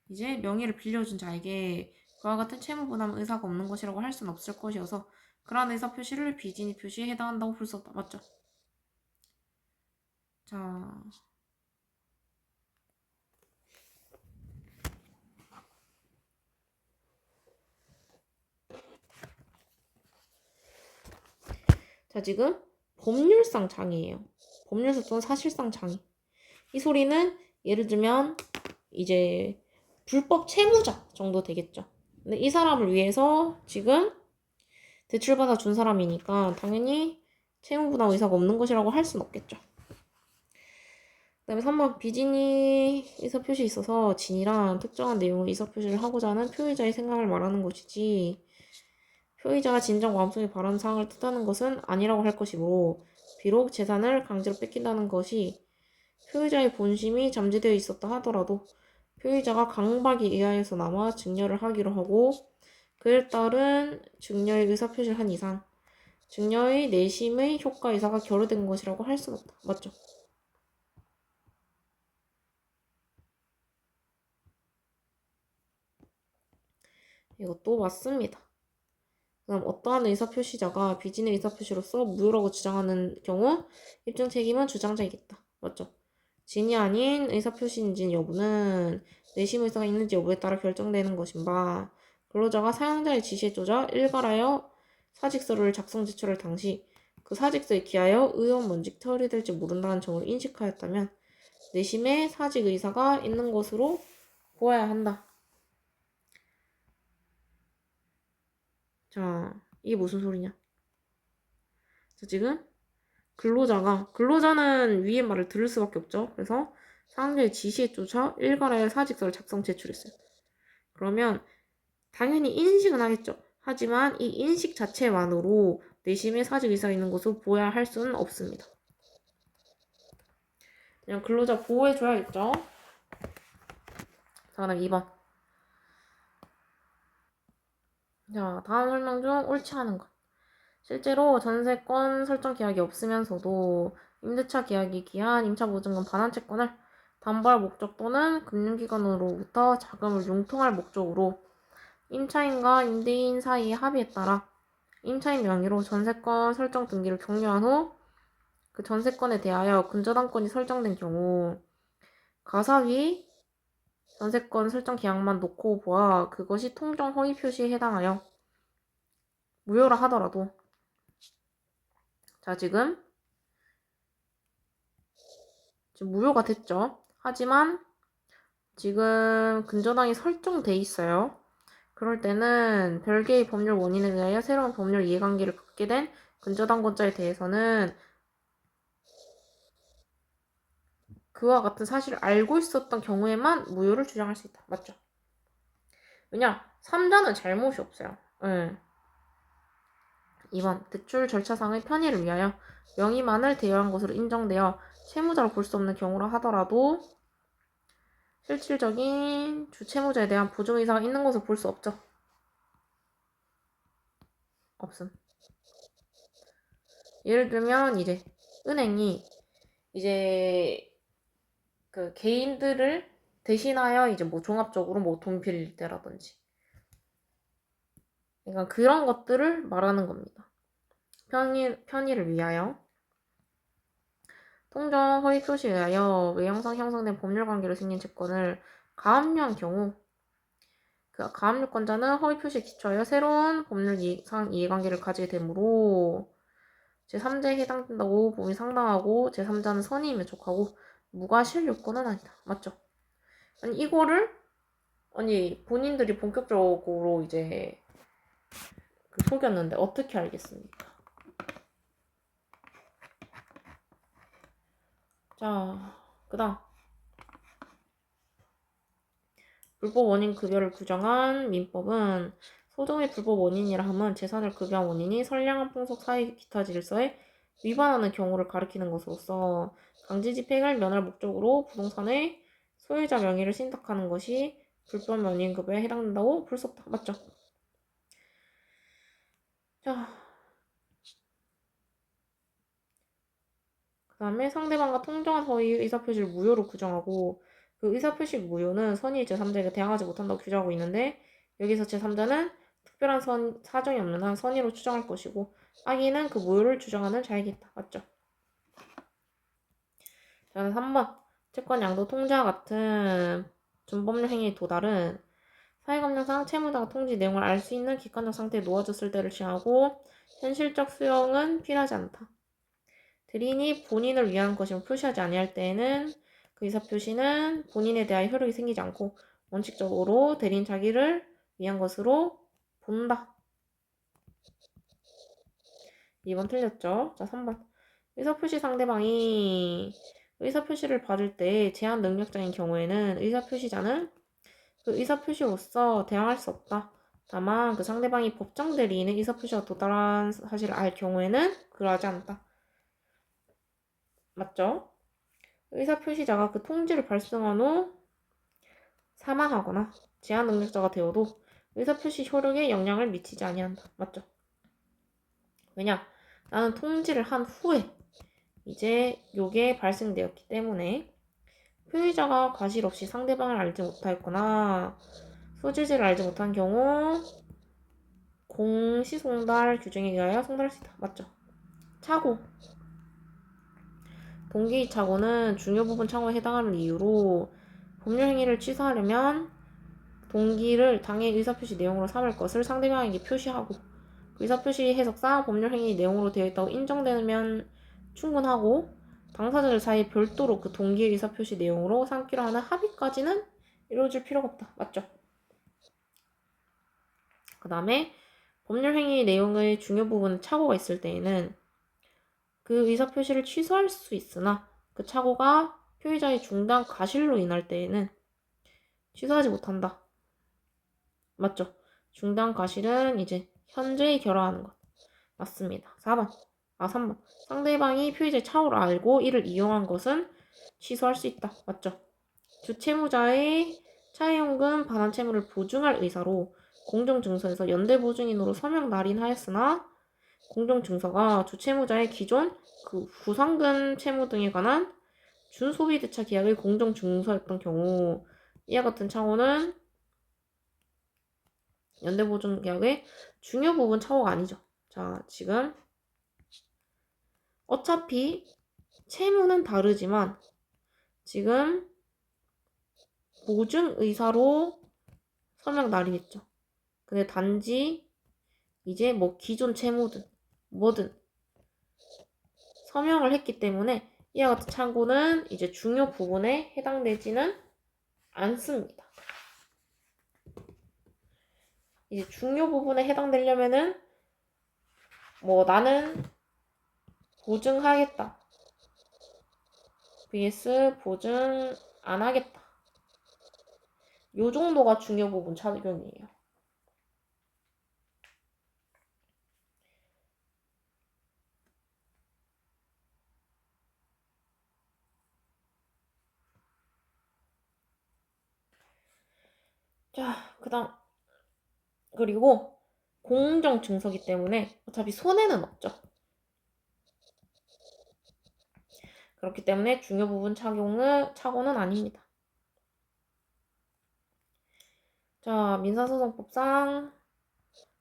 이제 명의를 빌려준 자에게 그와 같은 채무부담 의사가 없는 것이라고 할 수는 없을 것이어서 그러한 의사 표시를 비진입 표시에 해당한다고 볼 수 없다. 맞죠? 자 지금 법률상 장애예요. 법률상 또는 사실상 장애. 이 소리는 예를 들면 이제 불법 채무자 정도 되겠죠. 근데 이 사람을 위해서 지금 대출받아 준 사람이니까 당연히 채무부담 의사가 없는 것이라고 할 수는 없겠죠. 그 다음에 3번 비진이 의사표시 있어서 진이란 특정한 내용의 의사표시를 하고자 하는 표의자의 생각을 말하는 것이지 표의자가 진정 마음속에 바라는 사항을 뜻하는 것은 아니라고 할 것이고 비록 재산을 강제로 뺏긴다는 것이 표의자의 본심이 잠재되어 있었다 하더라도 표의자가 강박에 의하여서나마 증여를 하기로 하고 그에 따른 증여의 의사표시를 한 이상 증여의 내심의 효과 이사가 결여된 것이라고 할 수는 없다. 맞죠? 이것도 맞습니다. 그럼 어떠한 의사표시자가 비진의 의사표시로서 무효라고 주장하는 경우 입증 책임은 주장자이겠다. 맞죠? 진이 아닌 의사표시인지 여부는 내심 의사가 있는지 여부에 따라 결정되는 것인 바 근로자가 사용자의 지시에 쪼자 일괄하여 사직서를 작성 제출할 당시 그 사직서에 기하여 의원 문직 처리될지 모른다는 점을 인식하였다면 내심에 사직 의사가 있는 것으로 보아야 한다. 자, 이게 무슨 소리냐? 자, 지금 근로자는 위의 말을 들을 수밖에 없죠. 그래서 사용자의 지시에 쫓아 일괄하여 사직서를 작성 제출했어요. 그러면 당연히 인식은 하겠죠. 하지만 이 인식 자체만으로 내심에 사직 의사가 있는 것으로 보아야 할 수는 없습니다. 그냥 근로자 보호해줘야겠죠. 자, 그다음 2번. 자, 다음 설명 중 옳지 않은 것. 실제로 전세권 설정 계약이 없으면서도 임대차 계약이 기한 임차보증금 반환 채권을 담보할 목적 또는 금융기관으로부터 자금을 융통할 목적으로 임차인과 임대인 사이의 합의에 따라 임차인 명의로 전세권 설정 등기를 종료한 후 그 전세권에 대하여 근저당권이 설정된 경우 가사위 전세권 설정 계약만 놓고 보아 그것이 통정 허위 표시에 해당하여 무효라 하더라도 자 지금 무효가 됐죠. 하지만 지금 근저당이 설정돼 있어요. 그럴 때는 별개의 법률 원인에 의하여 새로운 법률 이해관계를 갖게 된 근저당권자에 대해서는 그와 같은 사실을 알고 있었던 경우에만 무효를 주장할 수 있다. 맞죠? 왜냐? 3자는 잘못이 없어요. 2번. 대출 절차상의 편의를 위하여 명의만을 대여한 것으로 인정되어 채무자로 볼 수 없는 경우라 하더라도 실질적인 주채무자에 대한 보증의사가 있는 것을 볼 수 없죠. 없음. 예를 들면 이제 은행이 이제 그 개인들을 대신하여 이제 뭐 종합적으로 뭐 돈 빌릴 때라든지 그러니까 그런 것들을 말하는 겁니다. 편의를 위하여 통정 허위 표시에 의하여 외형상 형성된 법률 관계로 생긴 채권을 가압류한 경우 그 가압류권자는 허위 표시에 기초하여 새로운 법률상 이해관계를 가지게 되므로 제3자에 해당된다고 봄이 상당하고 제3자는 선의임에 족하고 무과실 요건은 아니다. 맞죠? 아니 이거를 본인들이 본격적으로 이제 속였는데 어떻게 알겠습니까? 자, 그다음 불법 원인 급여를 규정한 민법은 소정의 불법 원인이라 함은 재산을 급여한 원인이 선량한 풍속 사회 기타 질서에 위반하는 경우를 가리키는 것으로서 강제 집행을 면할 목적으로 부동산의 소유자 명의를 신탁하는 것이 불법 원인 급여에 해당된다고 볼 수 없다. 맞죠? 자, 그 다음에 상대방과 통정한 허위 의사표시를 무효로 규정하고 그 의사표시 무효는 선의 제3자에게 대항하지 못한다고 규정하고 있는데 여기서 제3자는 특별한 사정이 없는 한 선의로 추정할 것이고 악의는 그 무효를 주장하는 자이겠다. 맞죠? 자, 3번 채권 양도 통지와 같은 준법률 행위의 도달은 사회감정상 채무자가 통지 내용을 알 수 있는 객관적 상태에 놓아졌을 때를 칭하고 현실적 수용은 필요하지 않다. 대리인이 본인을 위한 것임을 표시하지 아니할 때에는 그 의사표시는 본인에 대하여 효력이 생기지 않고 원칙적으로 대리인 자기를 위한 것으로 본다. 2번 틀렸죠? 자, 3번. 의사표시 상대방이 의사표시를 받을 때 제한 능력자인 경우에는 의사표시자는 그 의사표시로서 대항할 수 없다. 다만 그 상대방이 법정 대리인의 의사표시가 도달한 사실을 알 경우에는 그러하지 않다. 맞죠? 의사표시자가 그 통지를 발송한 후 사망하거나 제한 능력자가 되어도 의사표시 효력에 영향을 미치지 아니한다. 맞죠? 왜냐? 나는 통지를 한 후에 이제 요게 발생되었기 때문에 표의자가 과실 없이 상대방을 알지 못하였거나 소재지를 알지 못한 경우 공시송달 규정에 의하여 송달할 수 있다. 맞죠? 차고 동기이착오는 중요 부분 착오에 해당하는 이유로 법률 행위를 취소하려면 동기를 당해 의사표시 내용으로 삼을 것을 상대방에게 표시하고 그 의사표시 해석상 법률 행위 내용으로 되어 있다고 인정되면 충분하고 당사자들 사이에 별도로 그 동기의 의사표시 내용으로 삼기로 하는 합의까지는 이루어질 필요가 없다. 맞죠? 그 다음에 법률 행위 내용의 중요 부분 착오가 있을 때에는 그 의사표시를 취소할 수 있으나 그 착오가 표의자의 중단 과실로 인할 때에는 취소하지 못한다. 맞죠? 중단 과실은 이제 현재에 결하하는 것. 맞습니다. 4번. 3번. 상대방이 표의자의 착오를 알고 이를 이용한 것은 취소할 수 있다. 맞죠? 주채무자의 차액연금 반환 채무를 보증할 의사로 공정증서에서 연대보증인으로 서명 날인하였으나 공정증서가 주채무자의 기존 그 구상금 채무 등에 관한 준소비대차 계약의 공정증서였던 경우 이와 같은 착오는 연대보증계약의 중요 부분 착오가 아니죠. 자, 지금 어차피 채무는 다르지만 지금 보증의사로 서명 날인했죠. 근데 단지 이제 뭐 기존 채무든 뭐든 서명을 했기 때문에 이와 같은 착오는 이제 중요 부분에 해당되지는 않습니다. 이제 중요 부분에 해당되려면은 뭐 나는 보증하겠다. vs 보증 안 하겠다. 요 정도가 중요 부분 착용이에요. 자, 그리고 공정 증서기 때문에 어차피 손해는 없죠. 그렇기 때문에 중요 부분 착오는 아닙니다. 자, 민사소송법상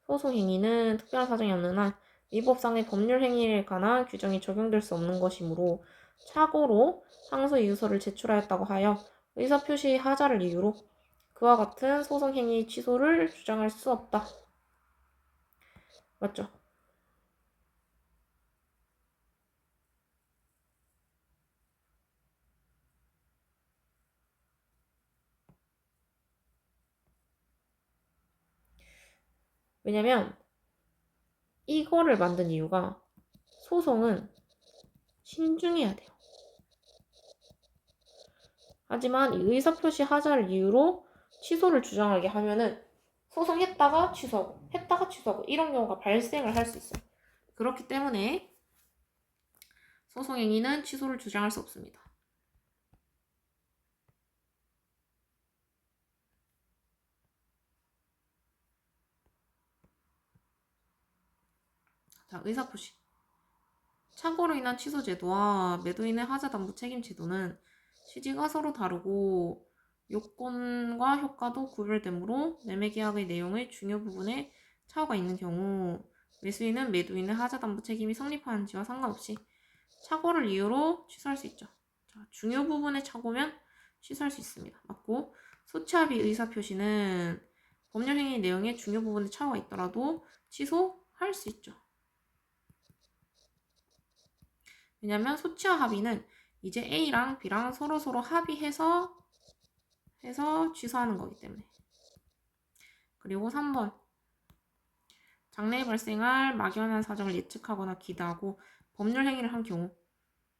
소송행위는 특별한 사정이 없는 한 위법상의 법률 행위에 관한 규정이 적용될 수 없는 것이므로 착오로 항소 이유서를 제출하였다고 하여 의사표시 하자를 이유로 그와 같은 소송행위 취소를 주장할 수 없다. 맞죠? 왜냐면 이거를 만든 이유가 소송은 신중해야 돼요. 하지만 이 의사표시 하자를 이유로 취소를 주장하게 하면은 소송했다가 취소하고 했다가 취소하고 이런 경우가 발생을 할 수 있어요. 그렇기 때문에 소송행위는 취소를 주장할 수 없습니다. 자, 의사표시. 착오로 인한 취소 제도와 매도인의 하자 담보 책임 제도는 취지가 서로 다르고 요건과 효과도 구별되므로 매매계약의 내용의 중요 부분에 차이가 있는 경우 매수인은 매도인의 하자 담보 책임이 성립하는지와 상관없이 착오를 이유로 취소할 수 있죠. 자, 중요 부분에 착오면 취소할 수 있습니다. 맞고 소치합의 의사표시는 법률행위 내용의 중요 부분에 착오가 있더라도 취소할 수 있죠. 왜냐면 소치와 합의는 이제 A랑 B랑 서로 합의해서 취소하는 거기 때문에. 그리고 3번. 장래에 발생할 막연한 사정을 예측하거나 기대하고 법률 행위를 한 경우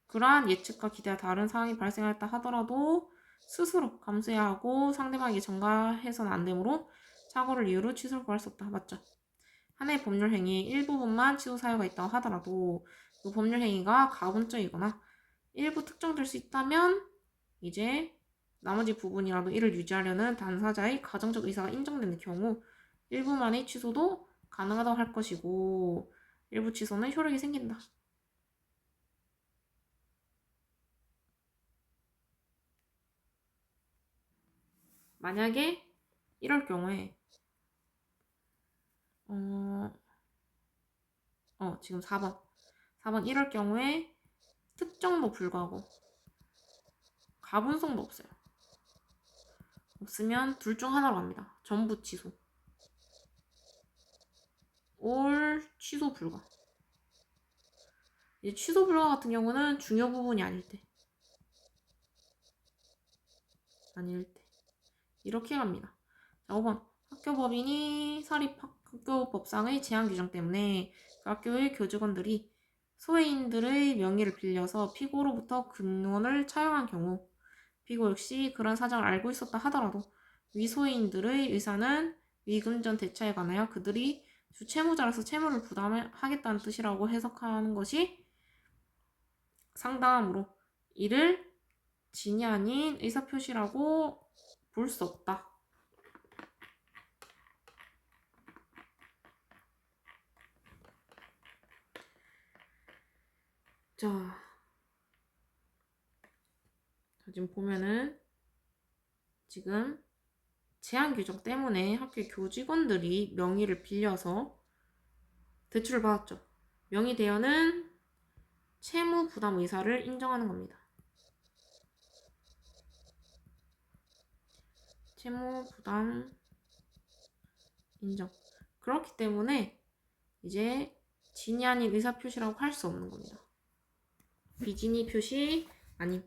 그러한 예측과 기대와 다른 상황이 발생했다 하더라도 스스로 감수해야 하고 상대방에게 전가해서는 안 되므로 착오를 이유로 취소를 구할 수 없다. 맞죠? 하나의 법률 행위의 일부분만 취소 사유가 있다고 하더라도 그 법률 행위가 가분적이거나 일부 특정될 수 있다면 이제 나머지 부분이라도 이를 유지하려는 당사자의 가정적 의사가 인정되는 경우 일부만의 취소도 가능하다고 할 것이고 일부 취소는 효력이 생긴다. 만약에 이럴 경우에 지금 4번 이럴 경우에 특정도 불구하고 가분성도 없어요. 없으면 둘 중 하나로 갑니다. 전부 취소. 올 취소 불가. 이제 취소 불가 같은 경우는 중요 부분이 아닐 때. 이렇게 갑니다. 자, 5번. 학교 법인이 사립학교법상의 제한 규정 때문에 그 학교의 교직원들이 소외인들의 명의를 빌려서 피고로부터 금원을 차용한 경우 피고 역시 그런 사정을 알고 있었다 하더라도 위 소외인들의 의사는 위금전 대차에 관하여 그들이 주채무자로서 채무를 부담하겠다는 뜻이라고 해석하는 것이 상당하므로 이를 진이 아닌 의사표시라고 볼 수 없다. 자, 지금 보면은 지금 제한 규정 때문에 학교 교직원들이 명의를 빌려서 대출을 받았죠. 명의 대여는 채무 부담 의사를 인정하는 겁니다. 채무 부담 인정. 그렇기 때문에 이제 진이 아닌 의사 표시라고 할 수 없는 겁니다. 비진이 표시 아님.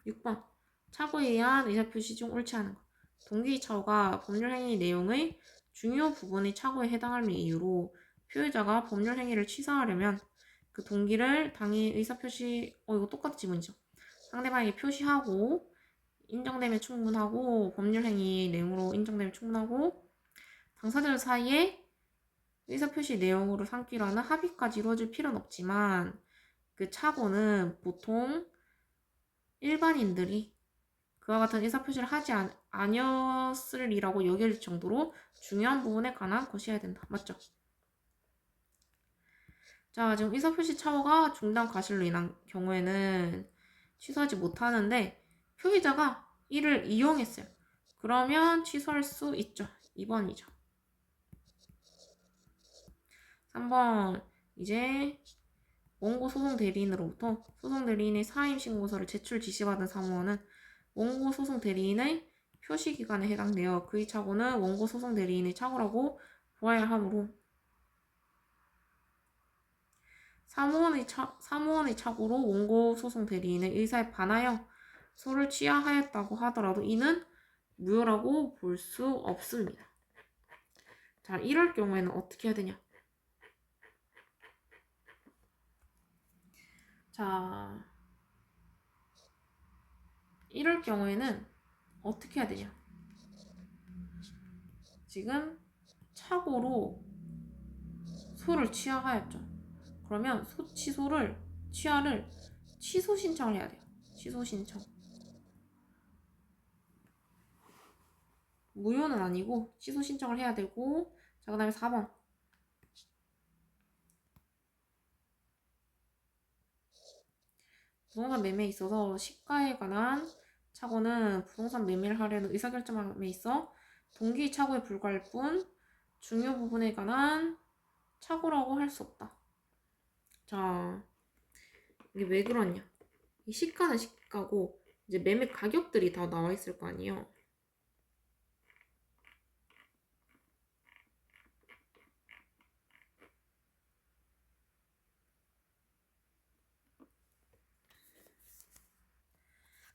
6번. 착오에 의한 의사 표시 중 옳지 않은 것. 동기 착오가 법률 행위 내용의 중요 부분의 착오에 해당할 이유로 표의자가 법률 행위를 취소하려면 그 동기를 당의 의사 표시 이거 똑같은 지문이죠. 상대방에게 표시하고 인정되면 충분하고 법률 행위 내용으로 인정되면 충분하고 당사자들 사이에 의사표시 내용으로 삼기로 하는 합의까지 이루어질 필요는 없지만 그 착오는 보통 일반인들이 그와 같은 의사표시를 하지 아니었으리라고 여길 정도로 중요한 부분에 관한 것이어야 된다. 맞죠? 자, 지금 의사표시 착오가 중단 과실로 인한 경우에는 취소하지 못하는데 표의자가 이를 이용했어요. 그러면 취소할 수 있죠. 2번이죠. 3번 이제 원고 소송 대리인으로부터 소송 대리인의 사임 신고서를 제출 지시받은 사무원은 원고 소송 대리인의 표시 기간에 해당되어 그의 착오는 원고 소송 대리인의 착오라고 보아야 하므로 사무원의 착오로 원고 소송 대리인의 의사에 반하여 소를 취하하였다고 하더라도 이는 무효라고 볼 수 없습니다. 자, 이럴 경우에는 어떻게 해야 되냐? 자, 이럴 경우에는 어떻게 해야 되냐? 지금 착오로 소를 취하하였죠. 그러면 취하를 취소 신청을 해야 돼요. 취소 신청. 무효는 아니고 취소 신청을 해야 되고, 자, 그 다음에 4번. 부동산 매매에 있어서 시가에 관한 착오는 부동산 매매를 하려는 의사결정함에 있어 동기 착오에 불과할 뿐 중요 부분에 관한 착오라고 할 수 없다. 자, 이게 왜 그러냐? 이 시가는 시가고 이제 매매 가격들이 다 나와 있을 거 아니에요.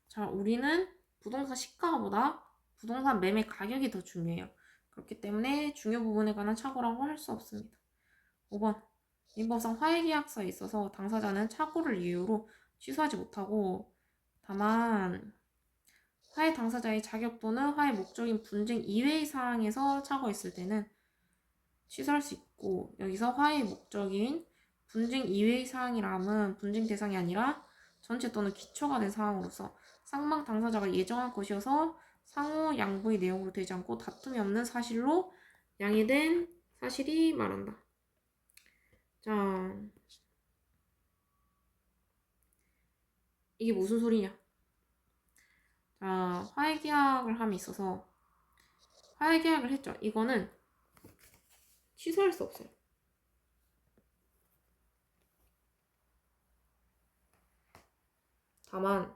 자, 우리는 부동산 시가보다 부동산 매매 가격이 더 중요해요. 그렇기 때문에 중요 부분에 관한 착오라고 할 수 없습니다. 5번. 민법상 화해계약서에 있어서 당사자는 착오를 이유로 취소하지 못하고 다만 화해 당사자의 자격 또는 화해 목적인 분쟁 이외의 사항에서 착오가 있을 때는 취소할 수 있고 여기서 화해 목적인 분쟁 이외의 사항이라면 분쟁 대상이 아니라 전체 또는 기초가 된 사항으로서 쌍방 당사자가 예정한 것이어서 상호 양보의 내용으로 되지 않고 다툼이 없는 사실로 양해된 사실이 말한다. 자, 이게 무슨 소리냐? 자, 화해계약을 함에 있어서 화해계약을 했죠. 이거는 취소할 수 없어요. 다만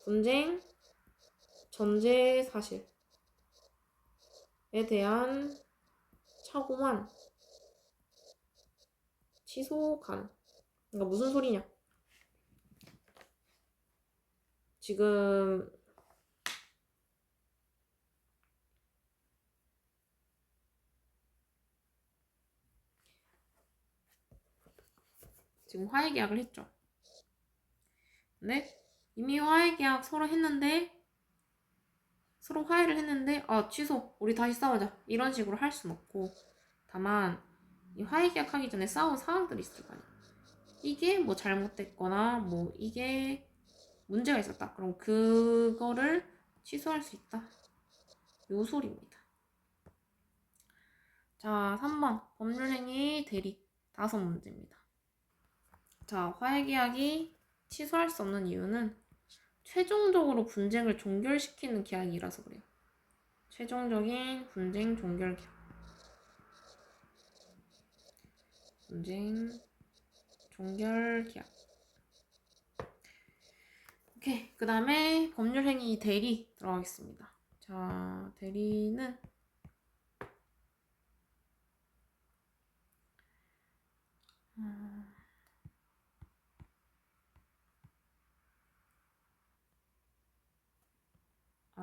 분쟁 전제 사실에 대한 착오만 취소 가능. 그러니까 무슨 소리냐? 지금 화해계약을 했죠. 근데 이미 화해계약 서로 화해를 했는데 취소, 우리 다시 싸우자 이런 식으로 할 순 없고, 다만 이 화해계약 하기 전에 싸운 사항들이 있을 거 아니야. 이게 뭐 잘못됐거나 뭐 이게 문제가 있었다, 그럼 그거를 취소할 수 있다, 요 소리입니다. 자, 3번 법률행위 대리 5문제입니다. 자, 화해계약이 취소할 수 없는 이유는 최종적으로 분쟁을 종결시키는 계약이라서 그래요. 최종적인 분쟁 종결 계약. 분쟁 종결 계약. 오케이. 그 다음에 법률행위 대리 들어가겠습니다. 자, 대리는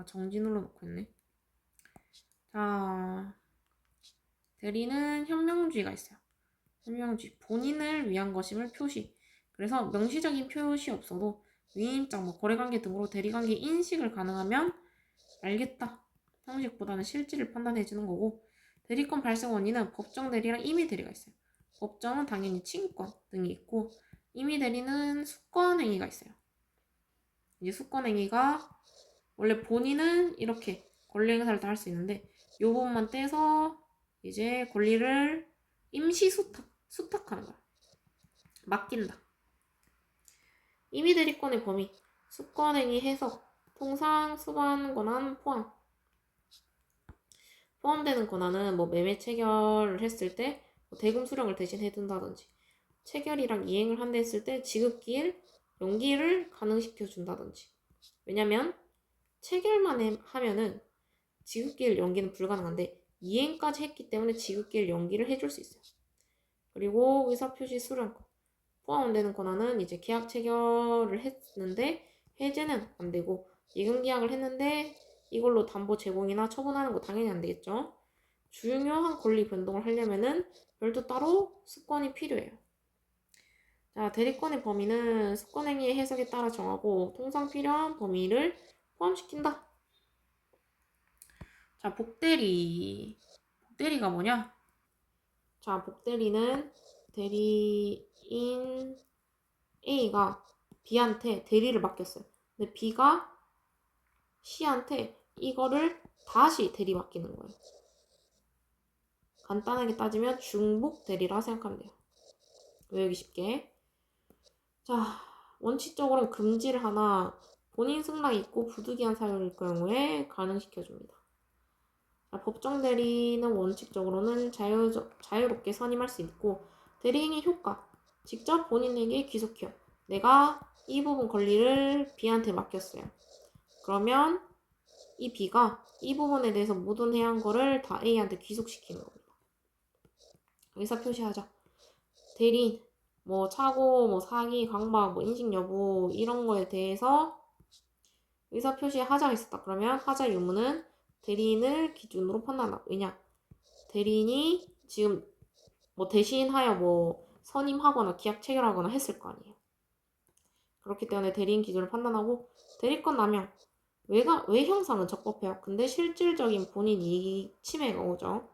정지 눌러놓고 있네. 자, 대리는 현명주의가 있어요. 현명주의. 본인을 위한 것임을 표시. 그래서 명시적인 표시 없어도 위임장, 거래관계 등으로 대리관계 인식을 가능하면 알겠다 형식보다는 실질을 판단해주는 거고, 대리권 발생 원인은 법정 대리랑 임의 대리가 있어요. 법정은 당연히 친권 등이 있고, 임의 대리는 수권행위가 있어요. 이제 수권행위가 원래 본인은 이렇게 권리 행사를 다 할 수 있는데, 이 부분만 떼서 이제 권리를 임시 수탁하는 거야. 맡긴다. 임의 대리권의 범위, 수권행위 해석, 통상 수반 권한 포함되는 권한은 매매 체결을 했을 때 대금 수령을 대신 해둔다든지, 체결이랑 이행을 한다 했을 때 지급기일 연기를 가능시켜 준다든지. 왜냐면 체결만 하면은 지급기일 연기는 불가능한데 이행까지 했기 때문에 지급기일 연기를 해줄 수 있어요. 그리고 의사표시 수령권 포함되는 권한은 이제 계약 체결을 했는데 해제는 안 되고, 예금 계약을 했는데 이걸로 담보 제공이나 처분하는 거 당연히 안 되겠죠. 중요한 권리 변동을 하려면은 별도 따로 수권이 필요해요. 자, 대리권의 범위는 수권행위의 해석에 따라 정하고 통상 필요한 범위를 포함시킨다. 자, 복대리. 복대리가 뭐냐? 자, 복대리는 대리인 A가 B한테 대리를 맡겼어요. 근데 B가 C한테 이거를 다시 대리 맡기는 거예요. 간단하게 따지면 중복 대리라 생각하면 돼요. 외우기 쉽게. 자, 원칙적으로는 금지를 하나 본인 승낙이 있고 부득이한 사유일 경우에 가능시켜줍니다. 자, 법정 대리는 원칙적으로는 자유롭게 선임할 수 있고, 대리행위 효과, 직접 본인에게 귀속해요. 내가 이 부분 권리를 B한테 맡겼어요. 그러면 이 B가 이 부분에 대해서 모든 해야 한 거를 다 A한테 귀속시키는 겁니다. 의사 표시하자. 대리인, 차고, 사기, 강박, 인식 여부 이런 거에 대해서 의사 표시에 하자가 있었다. 그러면 하자 유무는 대리인을 기준으로 판단한다. 왜냐? 대리인이 지금 대신하여 선임하거나 계약 체결하거나 했을 거 아니에요. 그렇기 때문에 대리인 기준을 판단하고, 대리권 남용, 외형상은 적법해요. 근데 실질적인 본인 이익 침해가 오죠.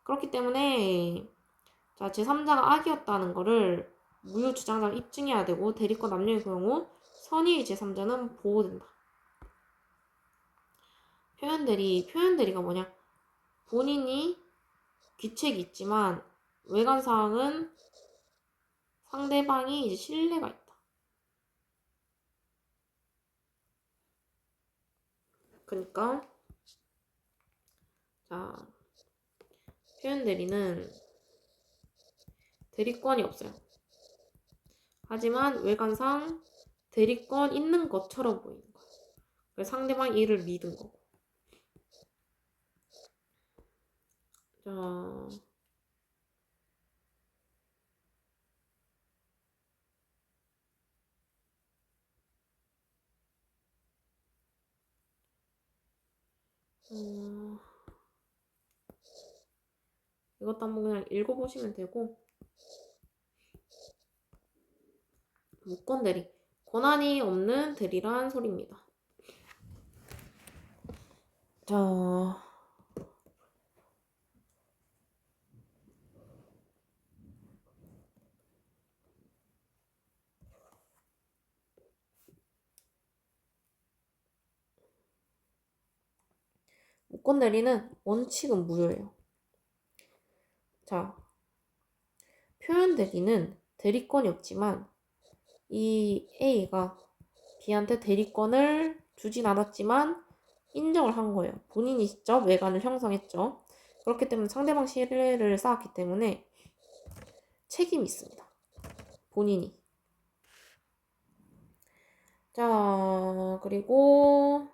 그렇기 때문에 자, 제3자가 악이었다는 거를 무효 주장자가 입증해야 되고, 대리권 남용의 경우 선의의 제3자는 보호된다. 표현대리가 뭐냐? 본인이 귀책이 있지만 외관사항은 상대방이 이제 신뢰가 있다. 그러니까 자, 표현대리는 대리권이 없어요. 하지만 외관상 대리권 있는 것처럼 보이는 거야. 그래서 상대방 이를 믿은 거고. 자, 이것도 한번 그냥 읽어보시면 되고. 무권 대리. 권한이 없는 대리란 소리입니다. 자, 무권 대리는 원칙은 무효예요. 자, 표현 대리는 대리권이 없지만 이 A가 B한테 대리권을 주진 않았지만 인정을 한 거예요. 본인이 직접 외관을 형성했죠. 그렇기 때문에 상대방 신뢰를 쌓았기 때문에 책임이 있습니다. 본인이. 자, 그리고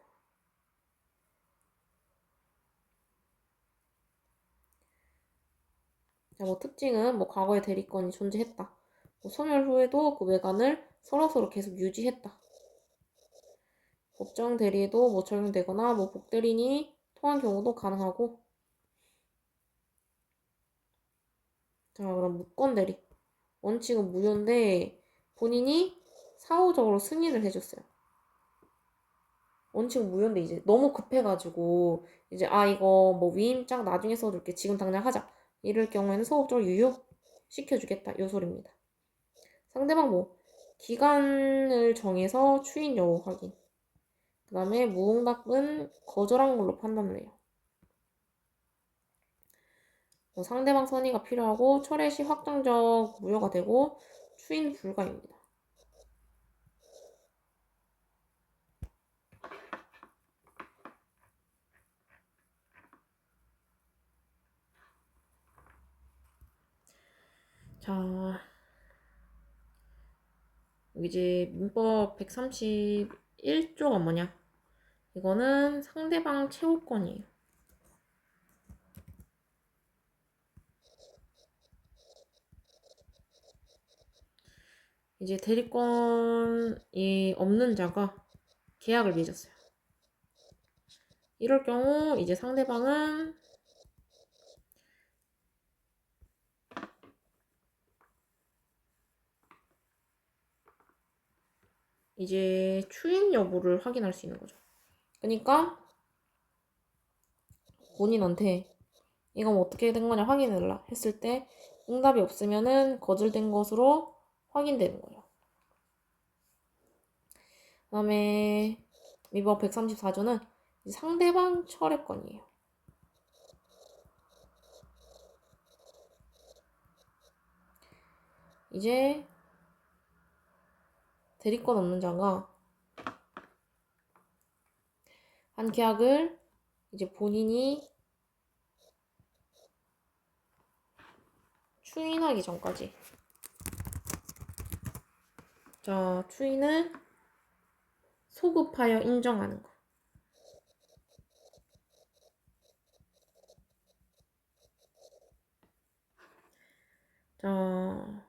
자, 뭐 특징은 뭐 과거에 대리권이 존재했다. 뭐 소멸 후에도 그 외관을 서로서로 계속 유지했다. 법정 대리에도 뭐 적용되거나 뭐 복대리인이 통한 경우도 가능하고. 자, 그럼 무권 대리. 원칙은 무효인데 본인이 사후적으로 승인을 해줬어요. 원칙은 무효인데 이제 너무 급해가지고 이제 이거 뭐 위임장 나중에 써줄게. 지금 당장 하자. 이럴 경우에는 소극적으로 유효시켜주겠다. 요 소리입니다. 상대방 뭐 기간을 정해서 추인 여부 확인. 그 다음에 무응답은 거절한 걸로 판단을 해요. 상대방 선의가 필요하고 철회 시 확정적 무효가 되고 추인 불가입니다. 자, 이제 민법 131조가 뭐냐? 이거는 상대방 채우권이에요. 이제 대리권이 없는 자가 계약을 맺었어요. 이럴 경우 이제 상대방은 이제 추인 여부를 확인할 수 있는 거죠. 그러니까 본인한테 이건 어떻게 된 거냐 확인해달라 했을 때 응답이 없으면은 거절된 것으로 확인되는 거예요. 그 다음에 민법 134조는 상대방 철회권이에요. 이제 대리권 없는 자가 한 계약을 이제 본인이 추인하기 전까지. 자, 추인은 소급하여 인정하는 거. 자,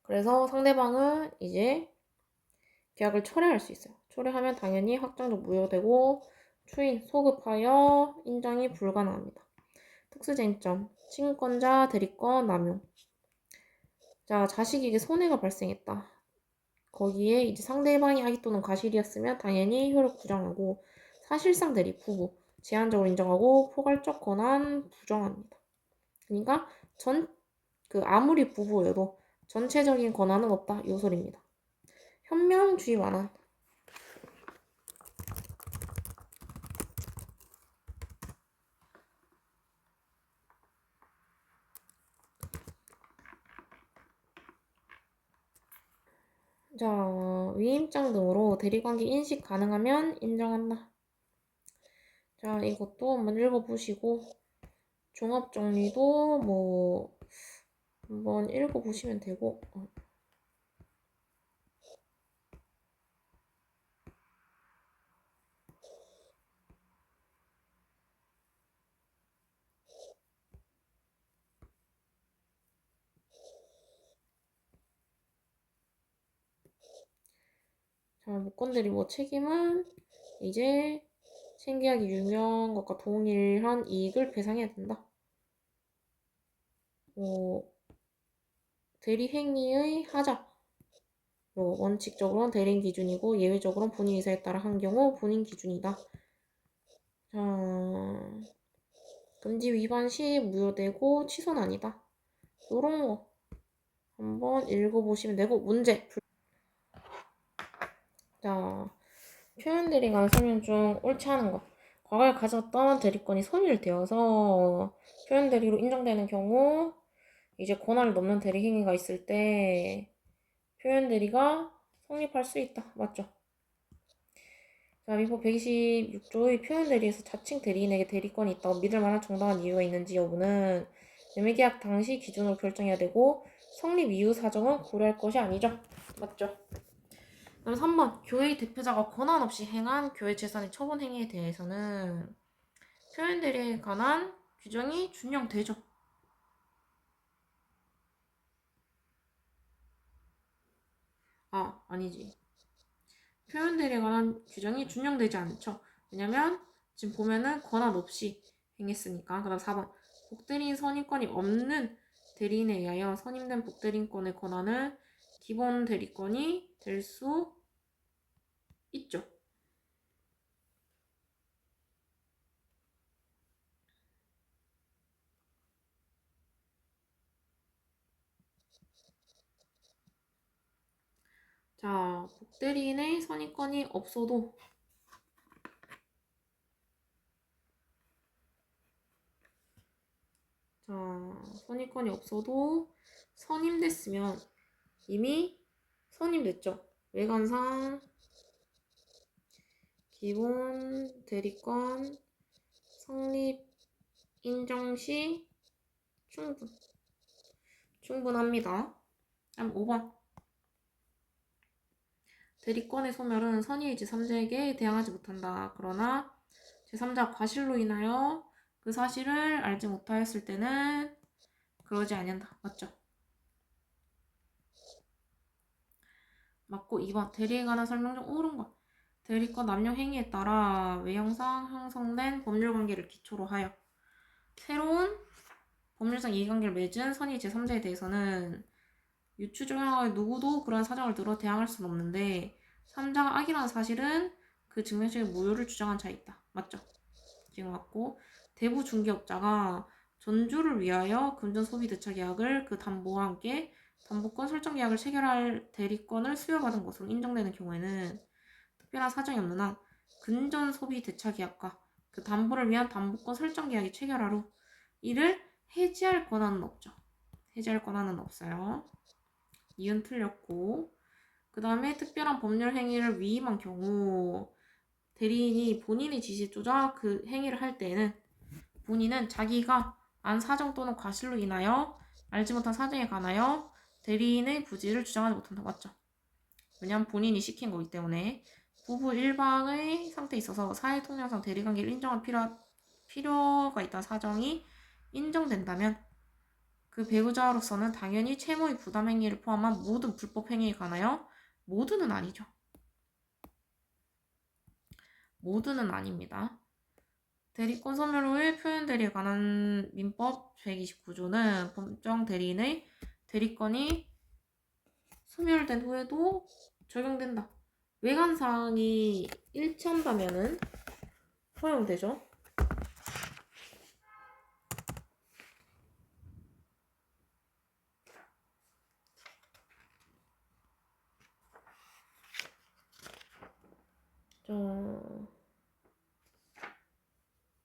그래서 상대방은 이제 계약을 철회할 수 있어요. 철회하면 당연히 확정적 무효되고 추인, 소급하여 인정이 불가능합니다. 특수쟁점, 친권자, 대리권, 남용. 자, 자식에게 손해가 발생했다. 거기에 이제 상대방이 악의 또는 과실이었으면 당연히 효력 부정하고 사실상 대리, 부부, 제한적으로 인정하고 포괄적 권한 부정합니다. 그러니까 아무리 부부여도 전체적인 권한은 없다. 이 소리입니다. 현명주의 완화. 자, 위임장 등으로 대리관계 인식 가능하면 인정한다. 자, 이것도 한번 읽어보시고 종합정리도 뭐 한번 읽어보시면 되고 자, 무건대리 뭐 책임은 이제 생계약이 유명한 것과 동일한 이익을 배상해야 된다. 대리 행위의 하자. 원칙적으로는 대리인 기준이고 예외적으로는 본인 의사에 따라 한 경우 본인 기준이다. 자, 금지 위반 시 무효되고 취소는 아니다. 요런 거 한번 읽어보시면 되고 문제. 자, 표현 대리에 관한 설명 중 옳지 않은 것. 과거에 가졌던 대리권이 소멸되어서 표현 대리로 인정되는 경우 이제 권한을 넘는 대리 행위가 있을 때 표현 대리가 성립할 수 있다. 맞죠? 자, 민법 126조의 표현 대리에서 자칭 대리인에게 대리권이 있다고 믿을 만한 정당한 이유가 있는지 여부는 매매계약 당시 기준으로 결정해야 되고 성립 이유 사정은 고려할 것이 아니죠. 맞죠? 그럼 3번 교회의 대표자가 권한 없이 행한 교회 재산의 처분 행위에 대해서는 표현 대리에 관한 규정이 준용되죠. 아니지. 표현 대리에 관한 규정이 준용되지 않죠. 왜냐면 지금 보면은 권한 없이 행했으니까. 그 다음 4번 복대리인 선임권이 없는 대리인에 의하여 선임된 복대리인권의 권한은 기본 대리권이 될 수 있죠. 자, 복대리인의 선임권이 없어도 선임권이 없어도 선임됐으면 이미 선임됐죠. 외관상 기본 대리권 성립 인정 시 충분합니다. 다음 5번 대리권의 소멸은 선의의 제3자에게 대항하지 못한다. 그러나 제3자가 과실로 인하여 그 사실을 알지 못하였을 때는 그러지 아니한다. 맞죠? 맞고 2번 대리에 관한 설명 중 옳은 것. 대리권 남용 행위에 따라 외형상 형성된 법률관계를 기초로 하여 새로운 법률상 이해관계를 맺은 선의 제3자에 대해서는 유추조항의 누구도 그러한 사정을 들어 대항할 수는 없는데 3자가 악이라는 사실은 그 증명식의 무효를 주장한 자 있다. 맞죠? 지금 맞고 대부 중개업자가 전주를 위하여 금전 소비 대차 계약을 그 담보와 함께 담보권 설정 계약을 체결할 대리권을 수여받은 것으로 인정되는 경우에는 특별한 사정이 없는 한 금전 소비 대차 계약과 그 담보를 위한 담보권 설정 계약이 체결할 후 이를 해지할 권한은 없죠. 해지할 권한은 없어요. 이은 틀렸고 그 다음에 특별한 법률 행위를 위임한 경우 대리인이 본인의 지시에 쪼자 그 행위를 할 때에는 본인은 자기가 안 사정 또는 과실로 인하여 알지 못한 사정에 관하여 대리인의 부지를 주장하지 못한다. 맞죠? 왜냐하면 본인이 시킨 거기 때문에 부부 일방의 상태에 있어서 사회통념상 대리관계를 인정할 필요가 있다는 사정이 인정된다면 그 배우자로서는 당연히 채무의 부담 행위를 포함한 모든 불법 행위에 관하여 모두는 아니죠. 모두는 아닙니다. 대리권 소멸 후에 표현 대리에 관한 민법 129조는 법정 대리인의 대리권이 소멸된 후에도 적용된다. 외관사항이 일치한다면은 허용되죠.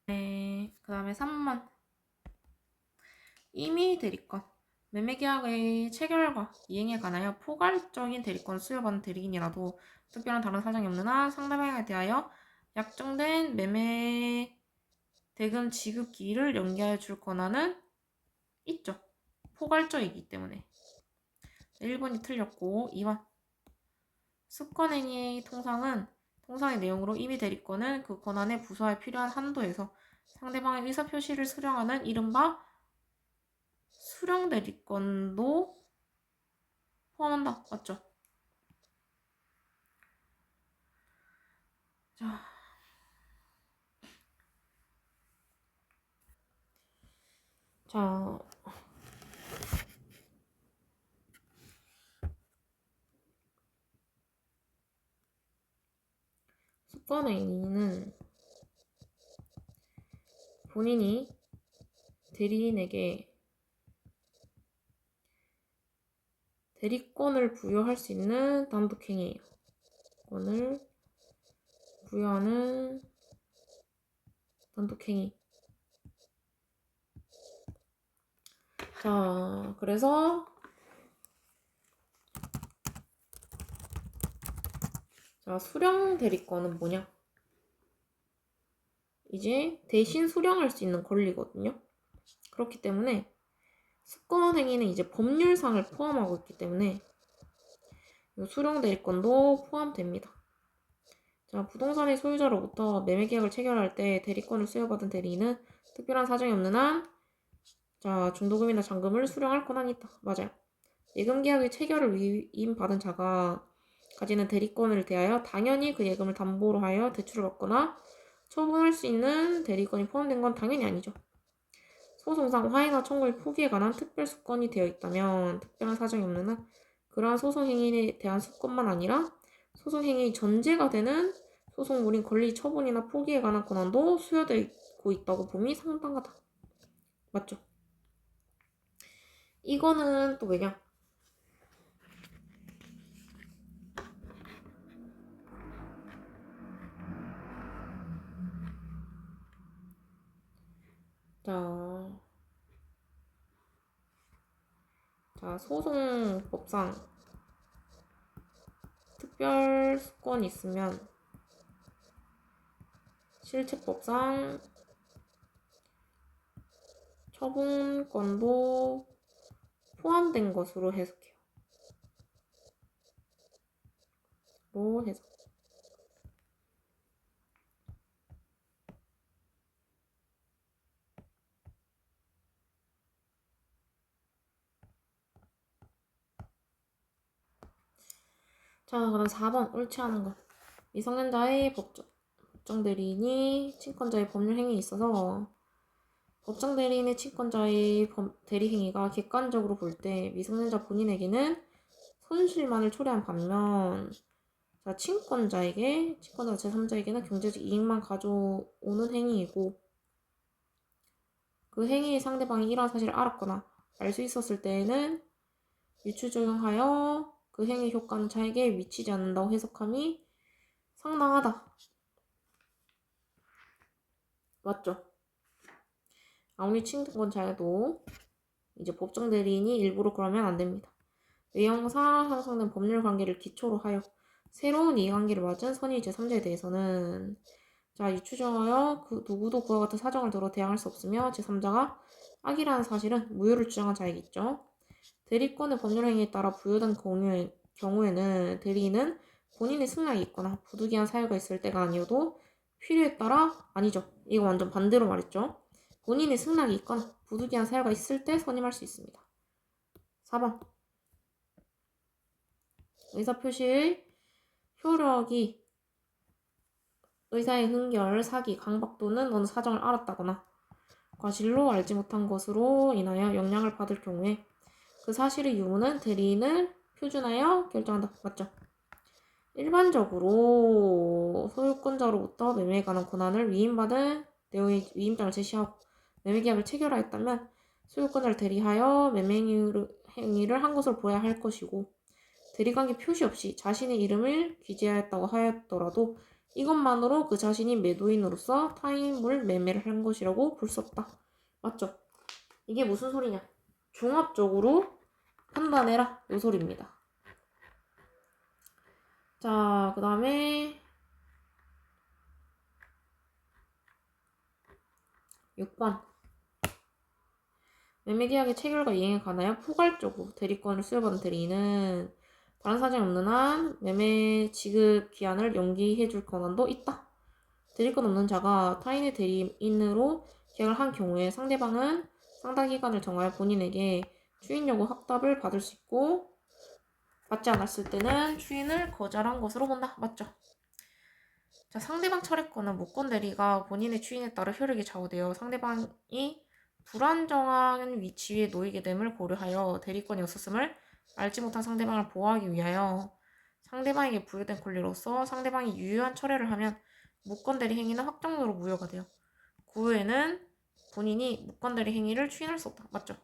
네, 그 다음에 3번 임의 대리권 매매계약의 체결과 이행에 관하여 포괄적인 대리권을 수여받은 대리인이라도 특별한 다른 사정이 없는 한 상대방에 대하여 약정된 매매 대금 지급 기일을 연기하여 줄 권한은 있죠. 포괄적이기 때문에. 1번이 틀렸고 2번 수권행위의 통상의 내용으로 이미 대리권은 그 권한의 부서에 필요한 한도에서 상대방의 의사표시를 수령하는 이른바 수령대리권도 포함한다. 맞죠? 자, 수권행위는 본인이 대리인에게 대리권을 부여할 수 있는 단독행위예요. 권을 부여하는 단독행위. 자, 그래서 수령 대리권은 뭐냐? 이제 대신 수령할 수 있는 권리거든요. 그렇기 때문에 수권 행위는 이제 법률상을 포함하고 있기 때문에 수령 대리권도 포함됩니다. 자, 부동산의 소유자로부터 매매 계약을 체결할 때 대리권을 수여받은 대리인은 특별한 사정이 없는 한 중도금이나 잔금을 수령할 권한이 있다. 맞아요. 예금 계약의 체결을 위임받은 자가 가지는 대리권을 대하여 당연히 그 예금을 담보로 하여 대출을 받거나 처분할 수 있는 대리권이 포함된 건 당연히 아니죠. 소송상 화해나 청구의 포기에 관한 특별수권이 되어 있다면 특별한 사정이 없는 한 그러한 소송행위에 대한 수권만 아니라 소송행위 전제가 되는 소송물인 권리 처분이나 포기에 관한 권한도 수여되고 있다고 봄이 상당하다. 맞죠? 이거는 또 왜냐? 소송법상 특별수권이 있으면 실체법상 처분권도 포함된 것으로 해석해요. 그럼 4번 옳지 않은 거. 미성년자의 법정 대리인이 친권자의 법률 행위에 있어서 법정 대리인의 친권자의 대리 행위가 객관적으로 볼 때 미성년자 본인에게는 손실만을 초래한 반면 친권자 제3자에게는 경제적 이익만 가져오는 행위이고 그 행위의 상대방이 이러한 사실을 알았거나 알 수 있었을 때에는 유추적용하여 그 행위 효과는 자에게 미치지 않는다고 해석함이 상당하다. 맞죠? 아무리 친권자여도 이제 법정 대리인이 일부러 그러면 안 됩니다. 외형상 형성된 법률 관계를 기초로 하여 새로운 이해관계를 맞은 선의 제3자에 대해서는 유추정하여 그 누구도 그와 같은 사정을 들어 대항할 수 없으며 제3자가 악이라는 사실은 무효를 주장한 자이겠죠. 대리권의 법률행위에 따라 부여된 경우에는 대리인은 본인의 승낙이 있거나 부득이한 사유가 있을 때가 아니어도 필요에 따라 아니죠. 이거 완전 반대로 말했죠. 본인의 승낙이 있거나 부득이한 사유가 있을 때 선임할 수 있습니다. 4번 의사표시의 효력이 의사의 흥결, 사기, 강박 또는 어느 사정을 알았다거나 과실로 알지 못한 것으로 인하여 영향을 받을 경우에 그 사실의 유무는 대리인을 표준하여 결정한다. 맞죠? 일반적으로 소유권자로부터 매매에 관한 권한을 위임받은 내용의 위임장을 제시하고 매매계약을 체결하였다면 소유권자를 대리하여 매매 행위를 한 것으로 보아야 할 것이고 대리관계 표시 없이 자신의 이름을 기재하였다고 하였더라도 이것만으로 그 자신이 매도인으로서 타인물 매매를 한 것이라고 볼 수 없다. 맞죠? 이게 무슨 소리냐? 종합적으로 판단해라 요 소리입니다. 자, 그 다음에 6번 매매계약의 체결과 이행에 관하여 포괄적으로 대리권을 수여받은 대리인은 다른 사정이 없는 한 매매 지급 기한을 연기해줄 권한도 있다. 대리권 없는 자가 타인의 대리인으로 계약을 한 경우에 상대방은 상당 기간을 정하여 본인에게 추인 요구 확답을 받을 수 있고 받지 않았을 때는 추인을 거절한 것으로 본다. 맞죠? 자, 상대방 철회권은 무권 대리가 본인의 추인에 따라 효력이 좌우되어 상대방이 불안정한 위치에 놓이게 됨을 고려하여 대리권이 없었음을 알지 못한 상대방을 보호하기 위하여 상대방에게 부여된 권리로서 상대방이 유효한 철회를 하면 무권대리 행위는 확정적으로 무효가 돼요. 그 후에는 본인이 무권대리 행위를 추인할 수 없다. 맞죠?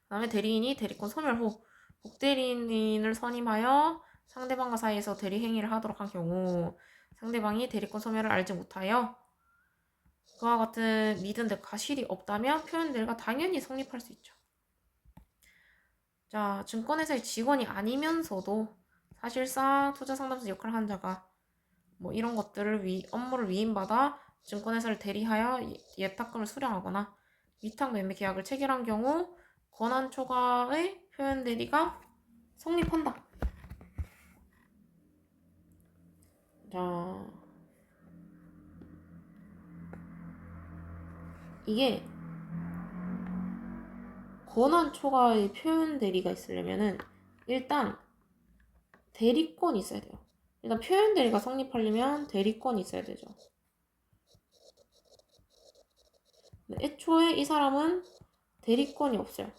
그 다음에 대리인이 대리권 소멸 후 복대리인을 선임하여 상대방과 사이에서 대리 행위를 하도록 한 경우 상대방이 대리권 소멸을 알지 못하여 그와 같은 믿은 데 과실이 없다면 표현대리가 당연히 성립할 수 있죠. 자, 증권회사의 직원이 아니면서도 사실상 투자상담소 역할을 한 자가 뭐 이런 것들을 업무를 위임받아 증권회사를 대리하여 예탁금을 수령하거나 위탁 매매 계약을 체결한 경우 권한 초과의 표현 대리가 성립한다. 자, 이게 권한 초과의 표현 대리가 있으려면은 일단 대리권이 있어야 돼요. 일단 표현 대리가 성립하려면 대리권이 있어야 되죠. 근데 애초에 이 사람은 대리권이 없어요.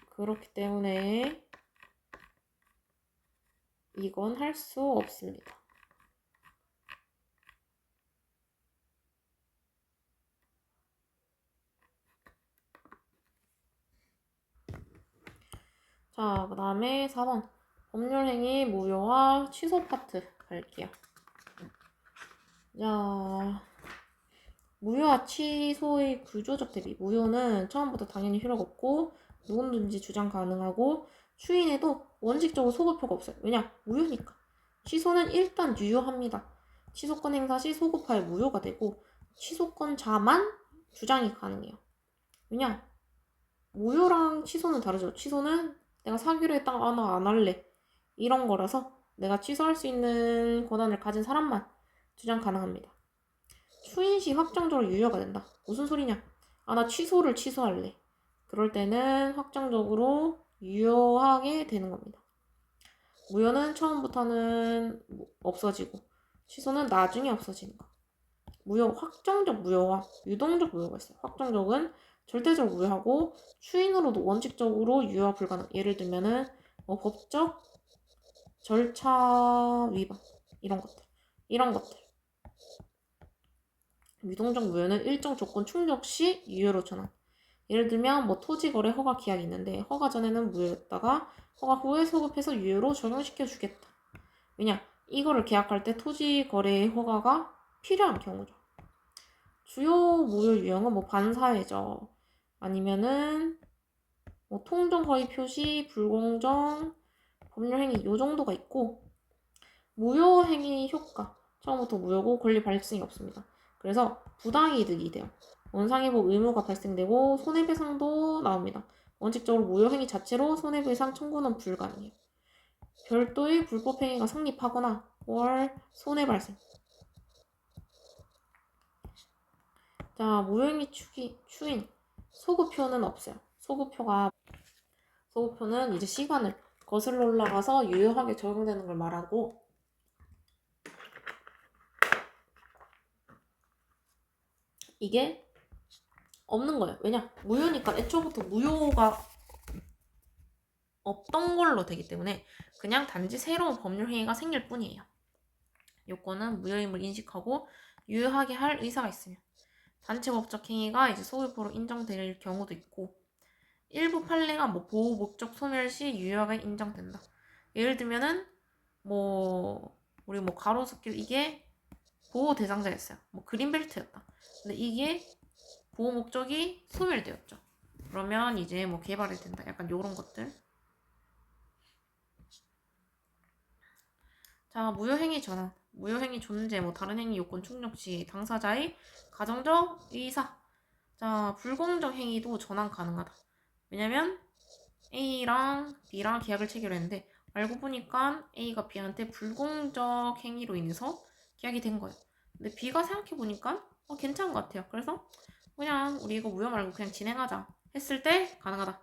그렇기 때문에 이건 할 수 없습니다. 자, 그 다음에 4번 법률행위 무효와 취소 파트 갈게요. 자, 무효와 취소의 구조적 대비. 무효는 처음부터 당연히 효력 없고 누구든지 주장 가능하고 추인해도 원칙적으로 소급효가 없어요. 왜냐? 무효니까. 취소는 일단 유효합니다. 취소권 행사 시 소급하여 무효가 되고 취소권자만 주장이 가능해요. 왜냐? 무효랑 취소는 다르죠. 취소는 내가 사기로 했다가 나 안 할래 이런 거라서 내가 취소할 수 있는 권한을 가진 사람만 주장 가능합니다. 추인 시 확정적으로 유효가 된다. 무슨 소리냐? 나 취소를 취소할래. 그럴 때는 확정적으로 유효하게 되는 겁니다. 무효는 처음부터는 없어지고 취소는 나중에 없어지는 거. 무효, 확정적 무효와 유동적 무효가 있어요. 확정적은 절대적으로 무효하고 추인으로도 원칙적으로 유효화 불가능. 예를 들면은 법적 절차 위반 이런 것들. 유동적 무효는 일정 조건 충족 시 유효로 전환. 예를 들면 토지 거래 허가 계약이 있는데 허가 전에는 무효였다가 허가 후에 소급해서 유효로 적용시켜 주겠다. 왜냐? 이거를 계약할 때 토지 거래 허가가 필요한 경우죠. 주요 무효 유형은 반사회죠. 아니면은 통정 허위 표시, 불공정, 법률 행위 요 정도가 있고 무효 행위 효과 처음부터 무효고 권리 발생이 없습니다. 그래서 부당이득이 돼요. 원상회복 의무가 발생되고 손해배상도 나옵니다. 원칙적으로 무효 행위 자체로 손해배상 청구는 불가능해요. 별도의 불법 행위가 성립하거나 월 손해 발생. 자, 무효행위 추인 소급표는 없어요. 소급표는 이제 시간을 거슬러 올라가서 유효하게 적용되는 걸 말하고 이게 없는 거예요. 왜냐? 무효니까 애초부터 무효가 없던 걸로 되기 때문에 그냥 단지 새로운 법률 행위가 생길 뿐이에요. 요건은 무효임을 인식하고 유효하게 할 의사가 있으면 단체법적 행위가 이제 소유포로 인정될 경우도 있고 일부 판례가 보호 목적 소멸 시 유효하게 인정된다. 예를 들면은 우리 뭐 가로수길 이게 보호 대상자였어요. 뭐 그린벨트였다. 근데 이게 보호 목적이 소멸되었죠. 그러면 이제 뭐 개발이 된다. 약간 요런 것들. 자, 무효행위 전환. 무효행위 존재, 뭐 다른 행위 요건 충족 시 당사자의 가정적 의사. 자, 불공정 행위도 전환 가능하다. 왜냐면 A랑 B랑 계약을 체결했는데 알고 보니까 A가 B한테 불공정 행위로 인해서 계약이 된 거예요. 근데 B가 생각해보니까 괜찮은 것 같아요. 그래서 그냥 우리 이거 무효 말고 그냥 진행하자 했을 때 가능하다.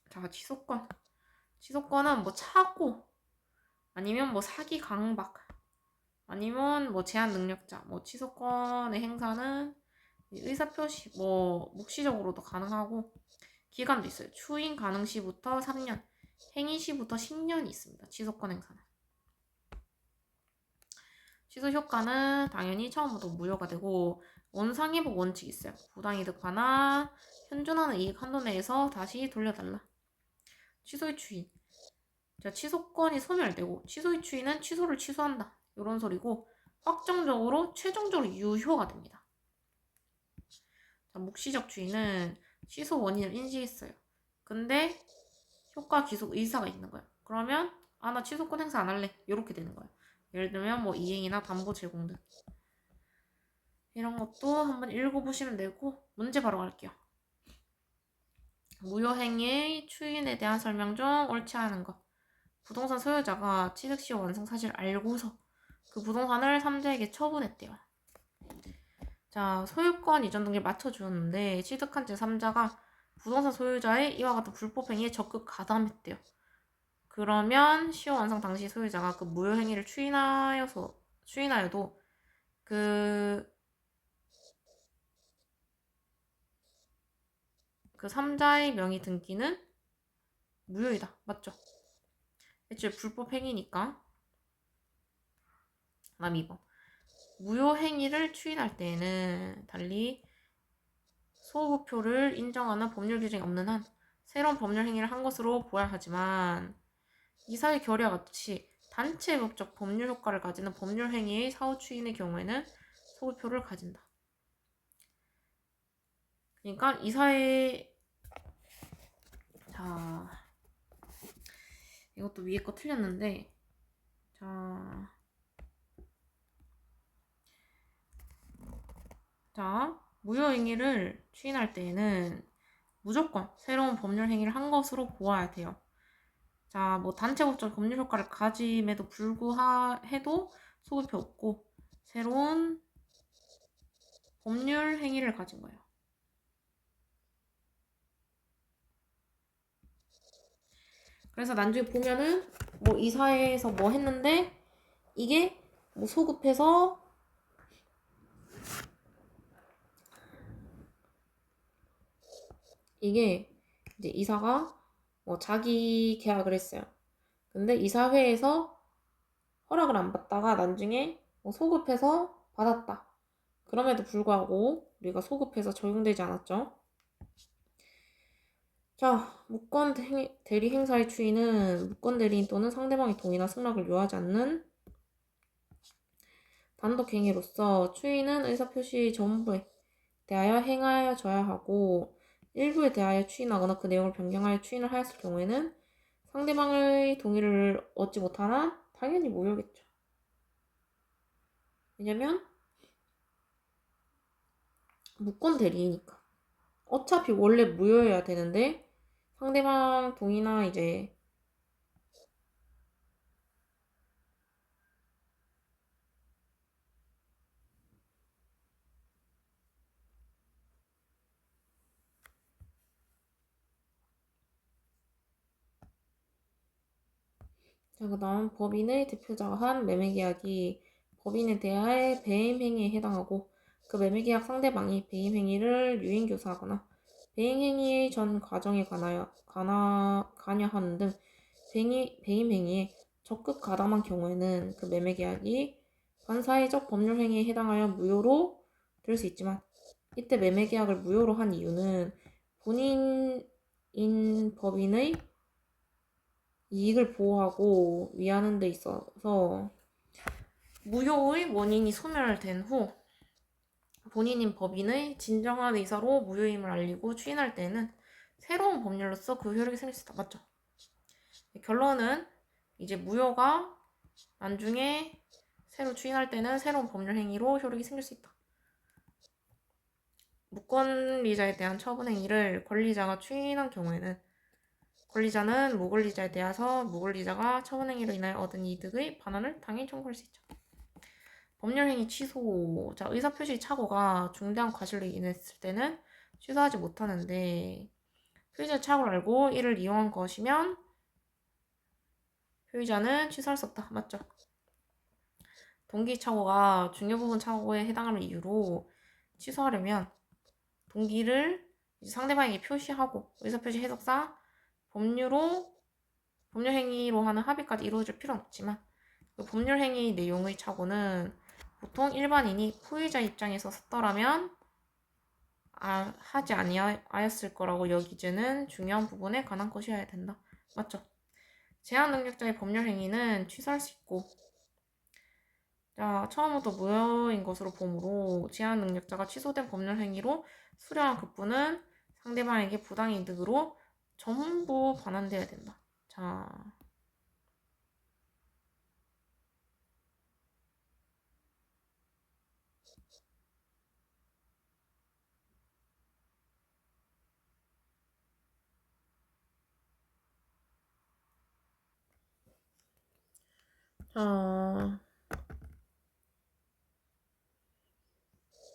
자, 취소권. 취소권은 뭐 차고 아니면 뭐 사기 강박 아니면 뭐 제한 능력자 뭐 취소권의 행사는 의사표시 뭐 묵시적으로도 가능하고 기간도 있어요. 추인 가능 시부터 3년, 행위 시부터 10년이 있습니다. 취소권 행사는. 취소 효과는 당연히 처음부터 무효가 되고 원상회복 원칙이 있어요. 부당이득 반환, 현존하는 이익 한도 내에서 다시 돌려달라. 취소의 추인. 자, 취소권이 소멸되고 취소의 추인은 취소를 취소한다. 이런 소리고 확정적으로 최종적으로 유효가 됩니다. 자, 묵시적 추인은 취소 원인을 인지했어요. 근데 효과 기속 의사가 있는 거예요. 그러면 나 취소권 행사 안 할래. 이렇게 되는 거예요. 예를 들면 뭐 이행이나 담보 제공 등 이런 것도 한번 읽어보시면 되고 문제 바로 갈게요. 무효행위의 추인에 대한 설명 중 옳지 않은 것. 부동산 소유자가 취득 시 완성 사실을 알고서 그 부동산을 3자에게 처분했대요. 자, 소유권 이전 등기를 맞춰주었는데 취득한 제3자가 부동산 소유자의 이와 같은 불법 행위에 적극 가담했대요. 그러면 시효 완성 당시 소유자가 그 무효 행위를 추인하여도 그 3자의 명의 등기는 무효이다. 맞죠? 애초에 불법 행위니까. 다음 2번. 무효 행위를 추인할 때에는 달리 소부표를 인정하는 법률 규정이 없는 한 새로운 법률 행위를 한 것으로 보아야 하지만 이사의 결의와 같이 단체 법적 법률 효과를 가지는 법률 행위의 사후 추인의 경우에는 소부표를 가진다. 그러니까 이사의 자 이것도 위에 거 틀렸는데 자 무효 행위를 추인할 때에는 무조건 새로운 법률 행위를 한 것으로 보아야 돼요. 자, 뭐 단체법적 법률 효과를 가짐에도 불구해도 소급표 없고 새로운 법률 행위를 가진 거예요. 그래서 나중에 보면은 뭐 이사회에서 뭐 했는데 이게 뭐 소급해서 이게 이제 이사가 뭐 자기 계약을 했어요. 근데 이사회에서 허락을 안 받다가 나중에 뭐 소급해서 받았다. 그럼에도 불구하고 우리가 소급해서 적용되지 않았죠. 자, 무권 대리 행사의 추이는 무권 대리인 또는 상대방의 동의나 승낙을 요하지 않는 단독 행위로서 추이는 의사표시 전부에 대하여 행하여져야 하고 일부에 대하여 추인하거나 그 내용을 변경하여 추인을 하였을 경우에는 상대방의 동의를 얻지 못하나 당연히 무효겠죠. 왜냐면 무권 대리니까 어차피 원래 무효여야 되는데 상대방 동의나 이제 자, 그 다음 법인의 대표자가 한 매매계약이 법인에 대하여 배임행위에 해당하고 그 매매계약 상대방이 배임행위를 유인교사하거나 배임행위의 전 과정에 관여하는 등 배임행위에 적극 가담한 경우에는 그 매매계약이 반사회적 법률행위에 해당하여 무효로 될 수 있지만 이때 매매계약을 무효로 한 이유는 본인인 법인의 이익을 보호하고 위하는 데 있어서 무효의 원인이 소멸된 후 본인인 법인의 진정한 의사로 무효임을 알리고 추인할 때는 새로운 법률로서 그 효력이 생길 수 있다. 맞죠? 결론은 이제 무효가 나중에 새로 추인할 때는 새로운 법률 행위로 효력이 생길 수 있다. 무권리자에 대한 처분 행위를 권리자가 추인한 경우에는 권리자는 무권리자에 대해서 무권리자가 처분 행위로 인하여 얻은 이득의 반환을 당연히 청구할 수 있죠. 법률행위 취소. 자, 의사표시 착오가 중대한 과실로 인했을 때는 취소하지 못하는데 표의자의 착오를 알고 이를 이용한 것이면 표의자는 취소할 수 없다. 맞죠? 동기 착오가 중요 부분 착오에 해당하는 이유로 취소하려면 동기를 상대방에게 표시하고 의사표시 해석상 법률 행위로 하는 합의까지 이루어질 필요는 없지만 그 법률 행위 내용의 착오는 보통 일반인이 피의자 입장에서 썼더라면 하지 아니하였을 거라고 여기지는 중요한 부분에 관한 것이어야 된다. 맞죠? 제한 능력자의 법률 행위는 취소할 수 있고 자, 처음부터 무효인 것으로 보므로 제한 능력자가 취소된 법률 행위로 수령한 급부는 상대방에게 부당이득으로 전부 반환되어야 된다. 자,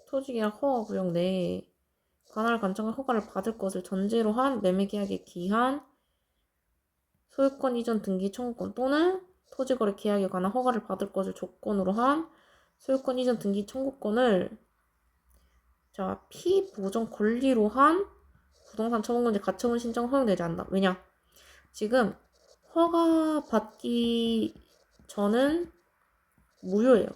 토지계약 허가 구역 내에 관할 관청의 허가를 받을 것을 전제로 한 매매계약의 기한, 소유권 이전 등기 청구권 또는 토지거래 계약에 관한 허가를 받을 것을 조건으로 한 소유권 이전 등기 청구권을 자, 피보정 권리로 한 부동산 처분금지 가처분 신청 허용되지 않는다. 왜냐? 지금 허가 받기 전은 무효예요.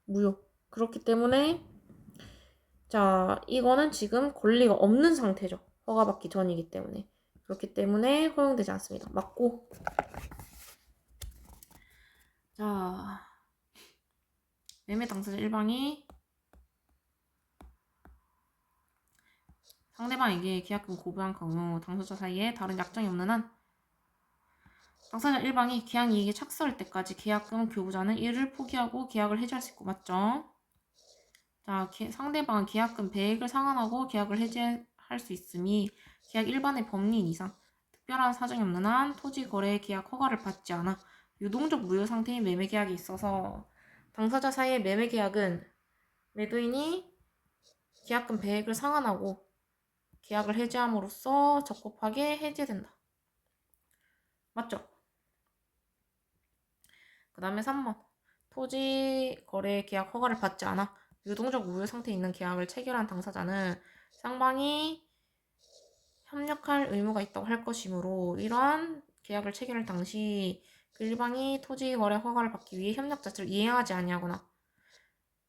무효. 그렇기 때문에 자, 이거는 지금 권리가 없는 상태죠. 허가받기 전이기 때문에. 그렇기 때문에 허용되지 않습니다. 맞고. 자, 매매 당사자 일방이 상대방에게 계약금 고부한 경우 당사자 사이에 다른 약정이 없는 한 당사자 일방이 계약 이익에 착수할 때까지 계약금 교부자는 이를 포기하고 계약을 해지할 수 있고 맞죠? 자, 상대방은 계약금 배액을 상환하고 계약을 해지할 수 있으니 계약 일반의 법리인 이상 특별한 사정이 없는 한 토지 거래 계약 허가를 받지 않아 유동적 무효 상태인 매매 계약이 있어서 당사자 사이의 매매 계약은 매도인이 계약금 배액을 상환하고 계약을 해지함으로써 적법하게 해지된다. 맞죠? 그 다음에 3번 토지 거래 계약 허가를 받지 않아 유동적 무효 상태에 있는 계약을 체결한 당사자는 쌍방이 협력할 의무가 있다고 할 것이므로 이러한 계약을 체결할 당시 그 일방이 토지 거래 허가를 받기 위해 협력 자체를 이행하지 아니하거나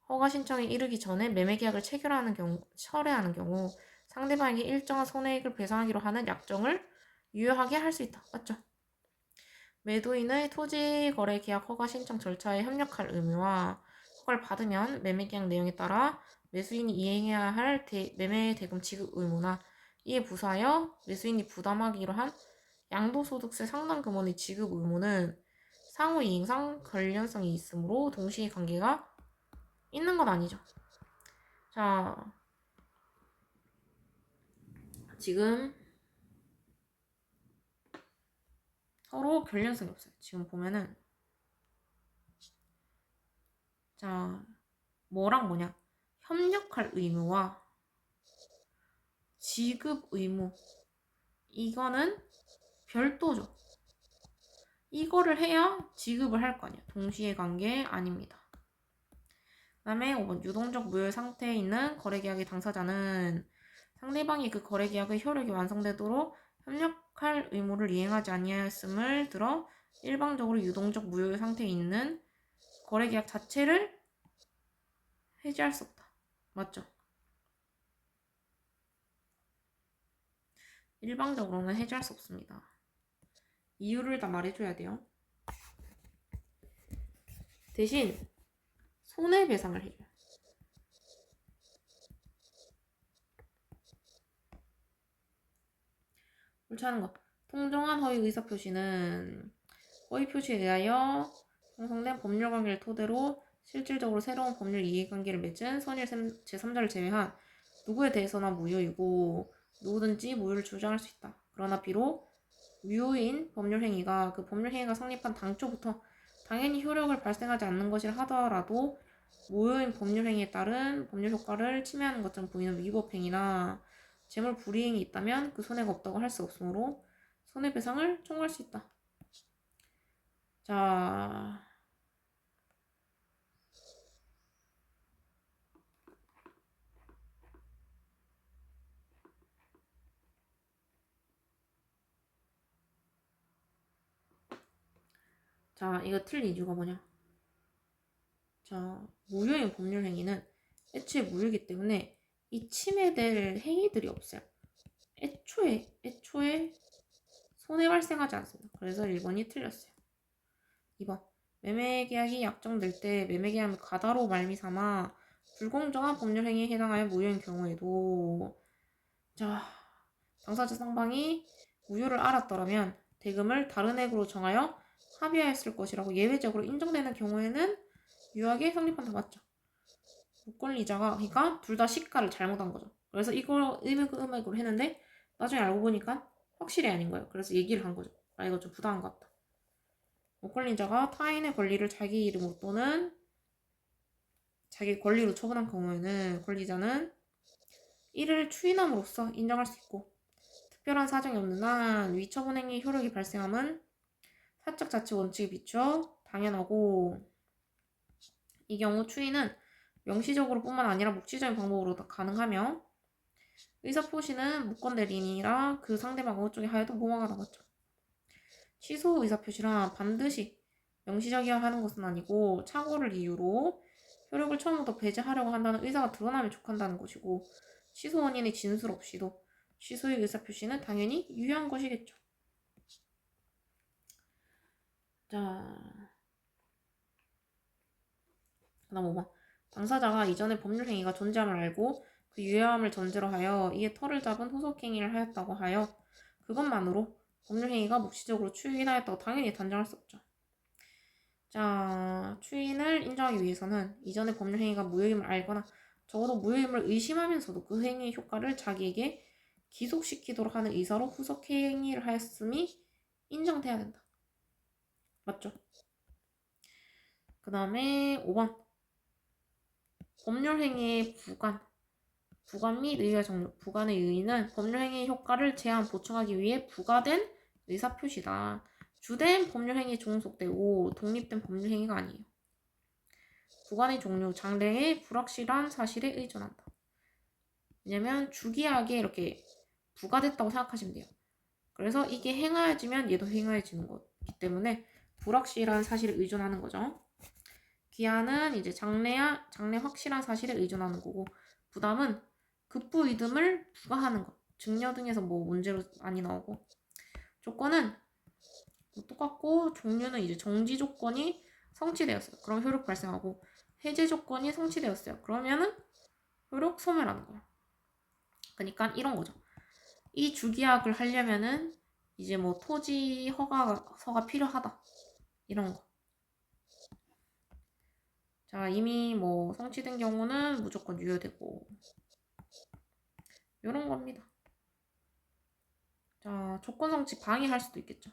허가 신청에 이르기 전에 매매 계약을 체결하는 경우, 철회하는 경우 상대방에게 일정한 손해액을 배상하기로 하는 약정을 유효하게 할 수 있다. 맞죠? 매도인의 토지 거래 계약 허가 신청 절차에 협력할 의무와 허가를 받으면 매매 계약 내용에 따라 매수인이 이행해야 할 매매 대금 지급 의무나 이에 부수하여 매수인이 부담하기로 한 양도소득세 상당 금원의 지급 의무는 상호 이행상 관련성이 있으므로 동시에 관계가 있는 건 아니죠. 자, 지금 서로 관련성이 없어요. 지금 보면은 자, 뭐랑 뭐냐? 협력할 의무와 지급 의무 이거는 별도죠. 이거를 해야 지급을 할 거 아니야. 동시에 관계 아닙니다. 그 다음에 5번 유동적 무효 상태에 있는 거래계약의 당사자는 상대방이 그 거래계약의 효력이 완성되도록 협력할 의무를 이행하지 아니하였음을 들어 일방적으로 유동적 무효 상태에 있는 거래계약 자체를 해지할 수 없다. 맞죠? 일방적으로는 해제할 수 없습니다. 이유를 다 말해줘야 돼요. 대신 손해배상을 해줘요. 옳지 않은 거. 통정한 허위 의사표시는 허위 표시에 의하여 형성된 법률관계를 토대로 실질적으로 새로운 법률 이해관계를 맺은 선일 제3자를 제외한 누구에 대해서나 무효이고 누구든지 무효를 주장할 수 있다. 그러나 비록 무효인 법률행위가 그 법률행위가 성립한 당초부터 당연히 효력을 발생하지 않는 것이라 하더라도 무효인 법률행위에 따른 법률효과를 침해하는 것처럼 보이는 위법행위나 재물 불이행이 있다면 그 손해가 없다고 할 수 없으므로 손해배상을 청구할 수 있다. 자, 이거 틀린 이유가 뭐냐? 자, 무효인 법률행위는 애초에 무효이기 때문에 이 침해될 행위들이 없어요. 애초에 손해 발생하지 않습니다. 그래서 1번이 틀렸어요. 2번. 매매계약이 약정될 때 매매계약을 가다로 말미삼아 불공정한 법률행위에 해당하여 무효인 경우에도 자, 당사자 상방이 무효를 알았더라면 대금을 다른 액으로 정하여 합의하였을 것이라고 예외적으로 인정되는 경우에는 유효하게 성립한다. 맞죠? 무권리자가 그러니까 둘 다 시가를 잘못한 거죠. 그래서 이걸 음액으로 했는데 나중에 알고 보니까 확실히 아닌 거예요. 그래서 얘기를 한 거죠. 아, 이거 좀 부당한 것 같다. 무권리자가 타인의 권리를 자기 이름으로 또는 자기 권리로 처분한 경우에는 권리자는 이를 추인함으로써 인정할 수 있고 특별한 사정이 없는 한 위처분 행위 효력이 발생함은 사적 자치 원칙에 비추어 당연하고 이 경우 추인은 명시적으로 뿐만 아니라 묵시적인 방법으로도 가능하며 의사표시는 무권대리인이라 그 상대방 어느 쪽에 하여도 무방하다. 맞죠? 취소 의사표시란 반드시 명시적이어야 하는 것은 아니고 착오를 이유로 효력을 처음부터 배제하려고 한다는 의사가 드러나면 족한다는 것이고 취소 원인의 진술 없이도 취소의 의사표시는 당연히 유효한 것이겠죠. 자, 그다음 5번. 당사자가 이전에 법률행위가 존재함을 알고 그 유효함을 전제로 하여 이에 털을 잡은 후속행위를 하였다고 하여 그것만으로 법률행위가 묵시적으로 추인하였다고 당연히 단정할 수 없죠. 자, 추인을 인정하기 위해서는 이전의 법률행위가 무효임을 알거나 적어도 무효임을 의심하면서도 그 행위의 효과를 자기에게 기속시키도록 하는 의사로 후속 행위를 하였음이 인정돼야 된다. 맞죠? 그 다음에 5번. 법률행위의 부관 및 의의 종류. 부관의 의의는 법률행위의 효과를 제한 보충하기 위해 부과된 의사표시다. 주된 법률행위에 종속되고 독립된 법률행위가 아니에요. 부관의 종류, 장래의 불확실한 사실에 의존한다. 왜냐면 주기하게 이렇게 부과됐다고 생각하시면 돼요. 그래서 이게 행하여지면 얘도 행하여지는 거기 때문에 불확실한 사실에 의존하는 거죠. 기한은 이제 장래 확실한 사실에 의존하는 거고 부담은 급부의듬을 부과하는 것. 증여 등에서 뭐 문제로 많이 나오고 조건은 똑같고 종류는 이제 정지 조건이 성취되었어요. 그럼 효력 발생하고 해제 조건이 성취되었어요. 그러면은 효력 소멸하는 거예요. 그러니까 이런 거죠. 이 주기약을 하려면은 이제 뭐 토지 허가서가 필요하다. 이런 거. 자, 이미 뭐 성취된 경우는 무조건 유효되고 이런 겁니다. 자, 조건 성취 방해할 수도 있겠죠.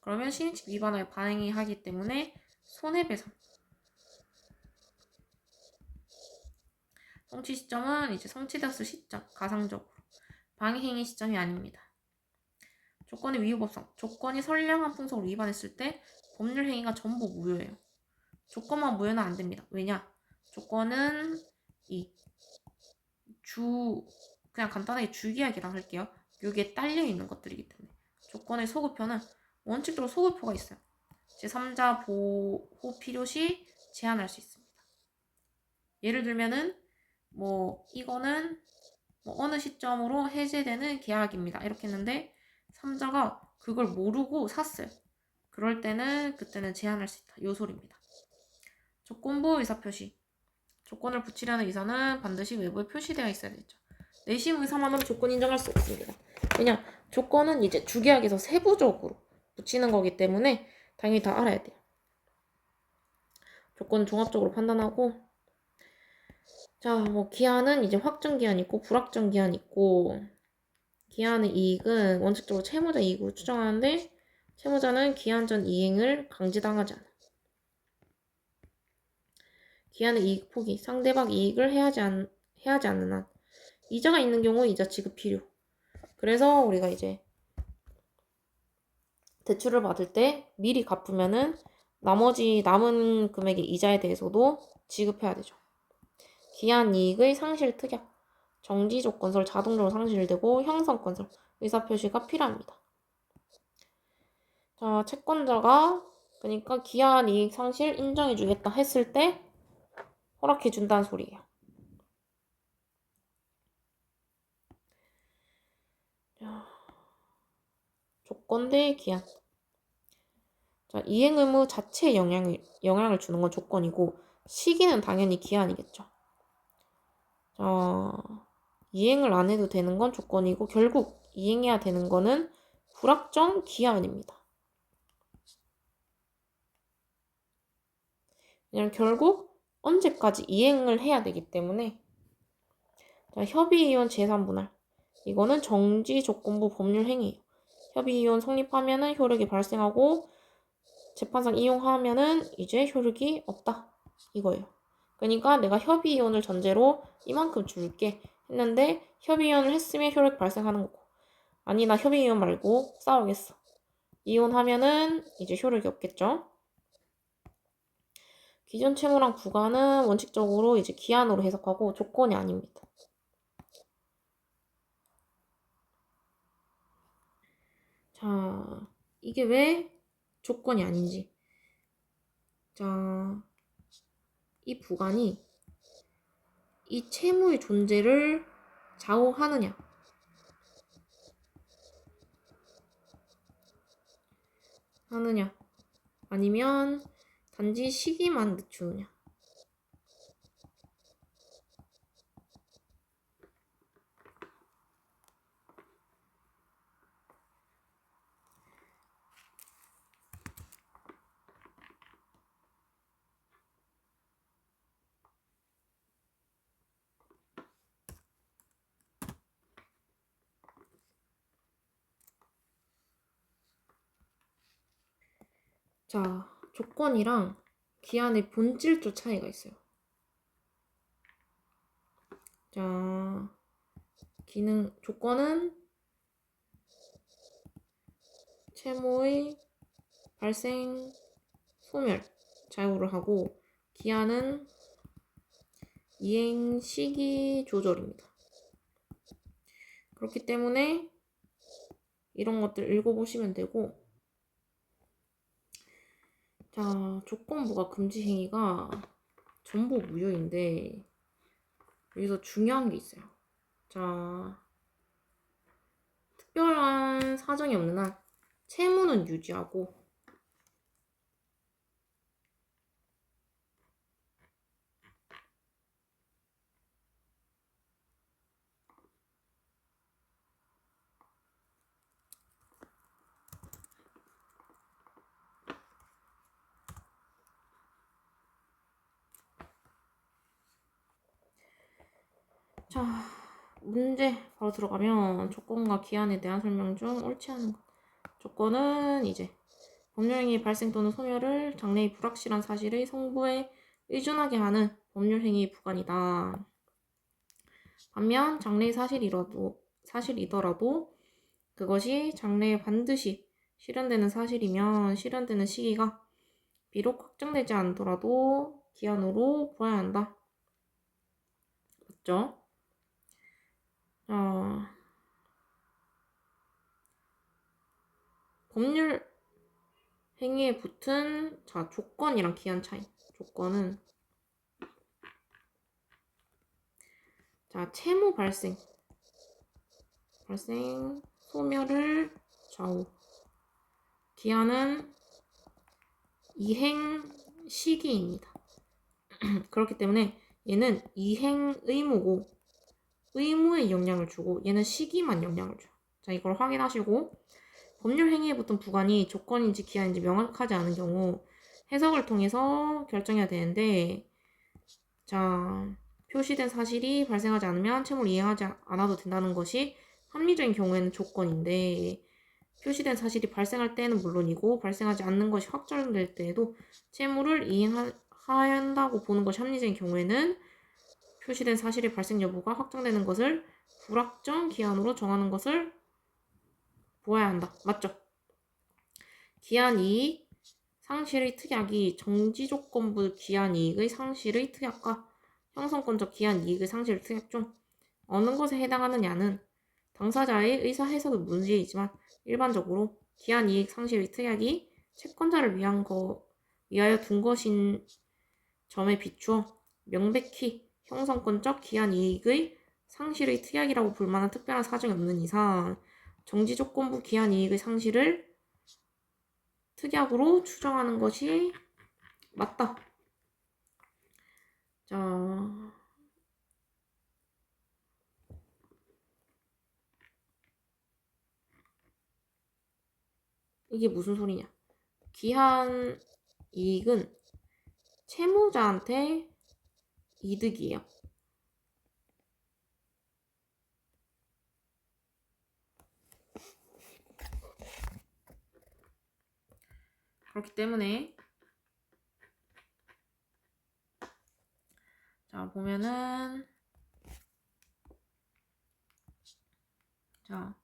그러면 신의칙 위반하여 방해하기 때문에 손해배상. 성취 시점은 이제 성취되었을 시점, 가상적으로. 방해행위 시점이 아닙니다. 조건의 위법성. 조건이 선량한 풍속을 위반했을 때 법률행위가 전부 무효예요. 조건만 무효는 안 됩니다. 왜냐? 조건은 그냥 간단하게 주기약이라 할게요. 여기에 딸려 있는 것들이기 때문에. 조건의 소급표는 원칙적으로 소급표가 있어요. 제3자 보호 필요시 제한할 수 있습니다. 예를 들면은 뭐 이거는 뭐 어느 시점으로 해제되는 계약입니다. 이렇게 했는데 3자가 그걸 모르고 샀어요. 그럴 때는 그때는 제한할 수 있다. 요 소리입니다. 조건부 의사표시. 조건을 붙이려는 의사는 반드시 외부에 표시되어 있어야 되죠. 내심 의사만으로 조건 인정할 수 없습니다. 왜냐? 조건은 이제 주계약에서 세부적으로 붙이는 거기 때문에 당연히 다 알아야 돼요. 조건 종합적으로 판단하고, 자, 뭐 기한은 이제 확정 기한 있고 불확정 기한 있고, 기한의 이익은 원칙적으로 채무자 이익으로 추정하는데 채무자는 기한 전 이행을 강제당하지 않아. 기한의 이익 포기, 상대방 이익을 해야지 않는 한 이자가 있는 경우 이자 지급 필요. 그래서 우리가 이제 대출을 받을 때 미리 갚으면은 나머지 남은 금액의 이자에 대해서도 지급해야 되죠. 기한 이익의 상실 특약, 정지 조건설 자동적으로 상실되고 형성 건설, 의사표시가 필요합니다. 자, 채권자가 그러니까 기한 이익 상실 인정해주겠다 했을 때 허락해준다는 소리예요. 자, 조건 대 기한. 자, 이행 의무 자체에 영향을 주는 건 조건이고 시기는 당연히 기한이겠죠. 자, 이행을 안 해도 되는 건 조건이고 결국 이행해야 되는 거는 불확정 기한입니다. 왜냐면 결국 언제까지 이행을 해야 되기 때문에. 자, 협의이혼 제3분할. 이거는 정지 조건부 법률 행위예요. 협의이혼 성립하면은 효력이 발생하고 재판상 이용하면은 이제 효력이 없다. 이거예요. 그러니까 내가 협의이혼을 전제로 이만큼 줄게 했는데 협의이혼을 했으면 효력 발생하는 거고, 아니 나 협의이혼 말고 싸우겠어. 이혼하면은 이제 효력이 없겠죠. 기존 채무랑 부과는 원칙적으로 이제 기한으로 해석하고 조건이 아닙니다. 자, 이게 왜 조건이 아닌지. 자, 이 부관이 이 채무의 존재를 좌우하느냐 아니면 단지 시기만 늦추느냐. 자, 조건이랑 기한의 본질적 차이가 있어요. 자, 조건은 채무의 발생, 소멸, 자유를 하고 기한은 이행 시기 조절입니다. 그렇기 때문에 이런 것들 읽어보시면 되고, 자, 조건부가 금지 행위가 전부 무효인데 여기서 중요한 게 있어요. 자, 특별한 사정이 없는 한 채무는 유지하고 자, 문제 바로 들어가면 조건과 기한에 대한 설명 중 옳지 않은 것. 조건은 이제 법률행위 발생 또는 소멸을 장래의 불확실한 사실의 성부에 의존하게 하는 법률행위 부관이다. 반면 장래의 사실이더라도 그것이 장래에 반드시 실현되는 사실이면 실현되는 시기가 비록 확정되지 않더라도 기한으로 보아야 한다. 맞죠? 법률 행위에 붙은 조건이랑 기한 차이. 조건은 채무 발생 발생 소멸을 좌우. 기한은 이행 시기입니다. 그렇기 때문에 얘는 이행 의무고 의무에 영향을 주고 얘는 시기만 영향을 줘요. 자, 이걸 확인하시고 법률 행위에 붙은 부관이 조건인지 기한인지 명확하지 않은 경우 해석을 통해서 결정해야 되는데, 자, 표시된 사실이 발생하지 않으면 채무를 이행하지 않아도 된다는 것이 합리적인 경우에는 조건인데, 표시된 사실이 발생할 때는 물론이고 발생하지 않는 것이 확정될 때에도 채무를 이행해야 한다고 보는 것이 합리적인 경우에는 표시된 사실의 발생 여부가 확정되는 것을 불확정 기한으로 정하는 것을 보아야 한다. 맞죠? 기한 이익, 상실의 특약이 정지조건부 기한 이익의 상실의 특약과 형성권적 기한 이익의 상실의 특약 중 어느 것에 해당하느냐는 당사자의 의사 해석의 문제이지만 일반적으로 기한 이익 상실의 특약이 채권자를 위하여 둔 것인 점에 비추어 명백히 형성권적 기한 이익의 상실의 특약이라고 볼 만한 특별한 사정이 없는 이상 정지조건부 기한 이익의 상실을 특약으로 추정하는 것이 맞다. 자, 이게 무슨 소리냐? 기한 이익은 채무자한테 이득이에요. 그렇기 때문에 자, 보면은 자,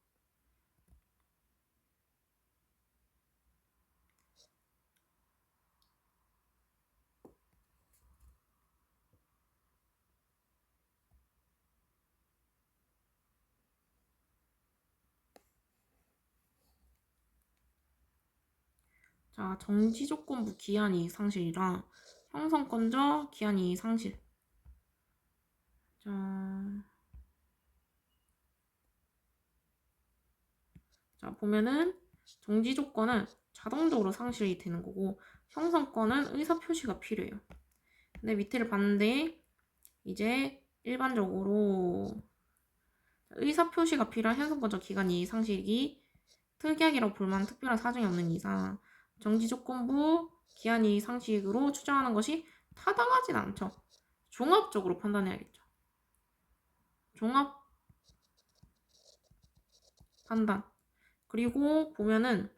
정지조건부 기한 이익 상실이랑 형성권적 기한 이익 상실. 자, 보면은 정지조건은 자동적으로 상실이 되는 거고 형성권은 의사표시가 필요해요. 근데 밑에를 봤는데 이제 일반적으로 의사표시가 필요한 형성권적 기간 이익 상실이 특약이라고 볼 만한 특별한 사정이 없는 이상 정지조건부 기한 이익 상식으로 추정하는 것이 타당하진 않죠. 종합적으로 판단해야겠죠. 종합 판단. 그리고 보면은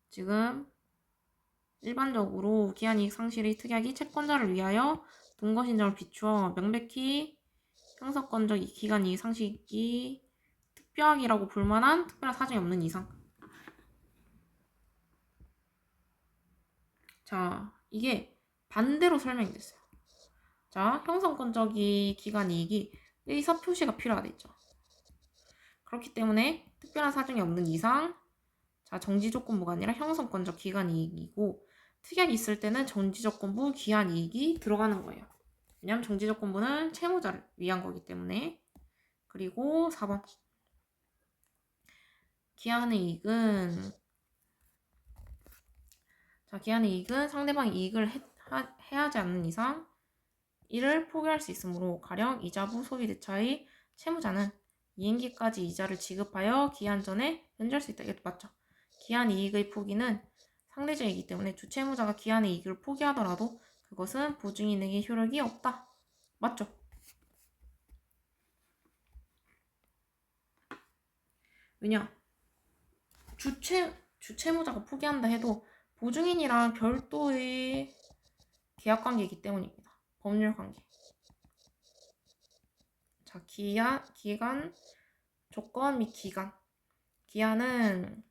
지금 일반적으로 기한이익 상실의 특약이 채권자를 위하여 둔 것인 점을 비추어 명백히 형사권적 기간이익 상식이 특별하기라고 볼 만한 특별한 사정이 없는 이상. 자, 이게 반대로 설명이 됐어요. 자, 형성권적이 기간이익이 의사표시가 필요하다 했죠. 그렇기 때문에 특별한 사정이 없는 이상 자, 정지조건부가 아니라 형성권적 기간이익이고 특약이 있을 때는 정지조건부 기한이익이 들어가는 거예요. 왜냐하면 정지조건부는 채무자를 위한 거기 때문에. 그리고 4번 기한의 이익은 기한의 이익은 상대방이 이익을 해하지 않는 이상 이를 포기할 수 있으므로 가령 이자부 소비대차의 채무자는 이행기까지 이자를 지급하여 기한 전에 연주할 수 있다. 이것도 맞죠? 기한 이익의 포기는 상대적이기 때문에 주채무자가 기한의 이익을 포기하더라도 그것은 보증인에게 효력이 없다. 맞죠? 왜냐? 주채무자가 포기한다 해도 보증인이랑 별도의 계약관계이기 때문입니다. 법률관계. 자, 기간, 조건 및 기간. 기한은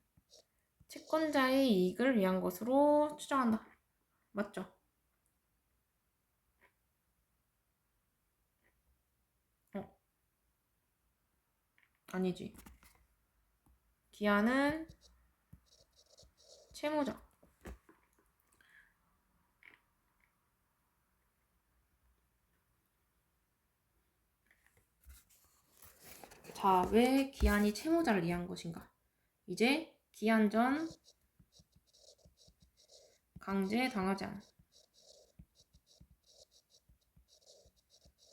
채권자의 이익을 위한 것으로 추정한다. 맞죠? 아니지. 기한은 채무자. 봐. 왜 기한이 채무자를 이해한 것인가? 이제 기한 전 강제당하지 않아.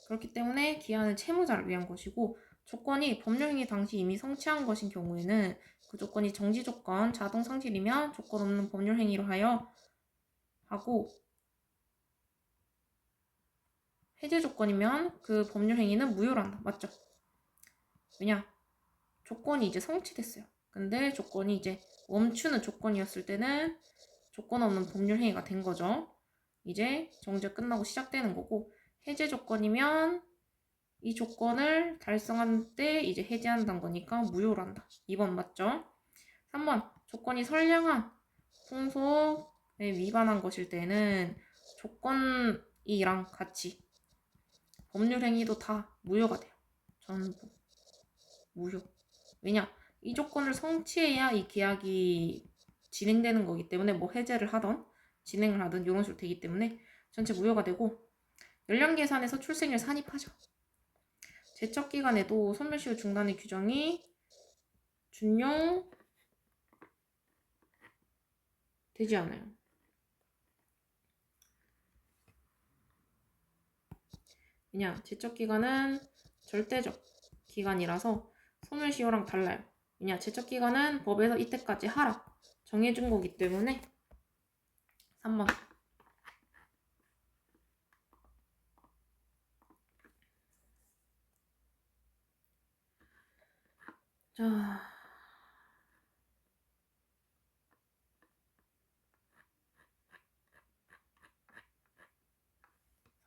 그렇기 때문에 기한은 채무자를 위한 것이고 조건이 법률행위 당시 이미 성취한 것인 경우에는 그 조건이 정지 조건, 자동 상실이면 조건 없는 법률행위로 하여 하고 해제 조건이면 그 법률행위는 무효로 한다. 맞죠? 왜냐? 조건이 이제 성취됐어요. 근데 조건이 이제 멈추는 조건이었을 때는 조건 없는 법률행위가 된 거죠. 이제 정지가 끝나고 시작되는 거고 해제 조건이면 이 조건을 달성한 때 이제 해제한다는 거니까 무효로 한다. 2번 맞죠? 3번 조건이 선량한 풍속에 위반한 것일 때는 조건이랑 같이 법률행위도 다 무효가 돼요. 전부 무효. 왜냐? 이 조건을 성취해야 이 계약이 진행되는 거기 때문에 뭐 해제를 하던 진행을 하든 이런 식으로 되기 때문에 전체 무효가 되고 연령 계산에서 출생률 산입하죠. 제척 기간에도 소멸시효 중단의 규정이 준용 되지 않아요. 왜냐? 제척 기간은 절대적 기간이라서 소멸시효랑 달라요. 왜냐? 제척 기간은 법에서 이때까지 하라 정해준 거기 때문에 3번. 자,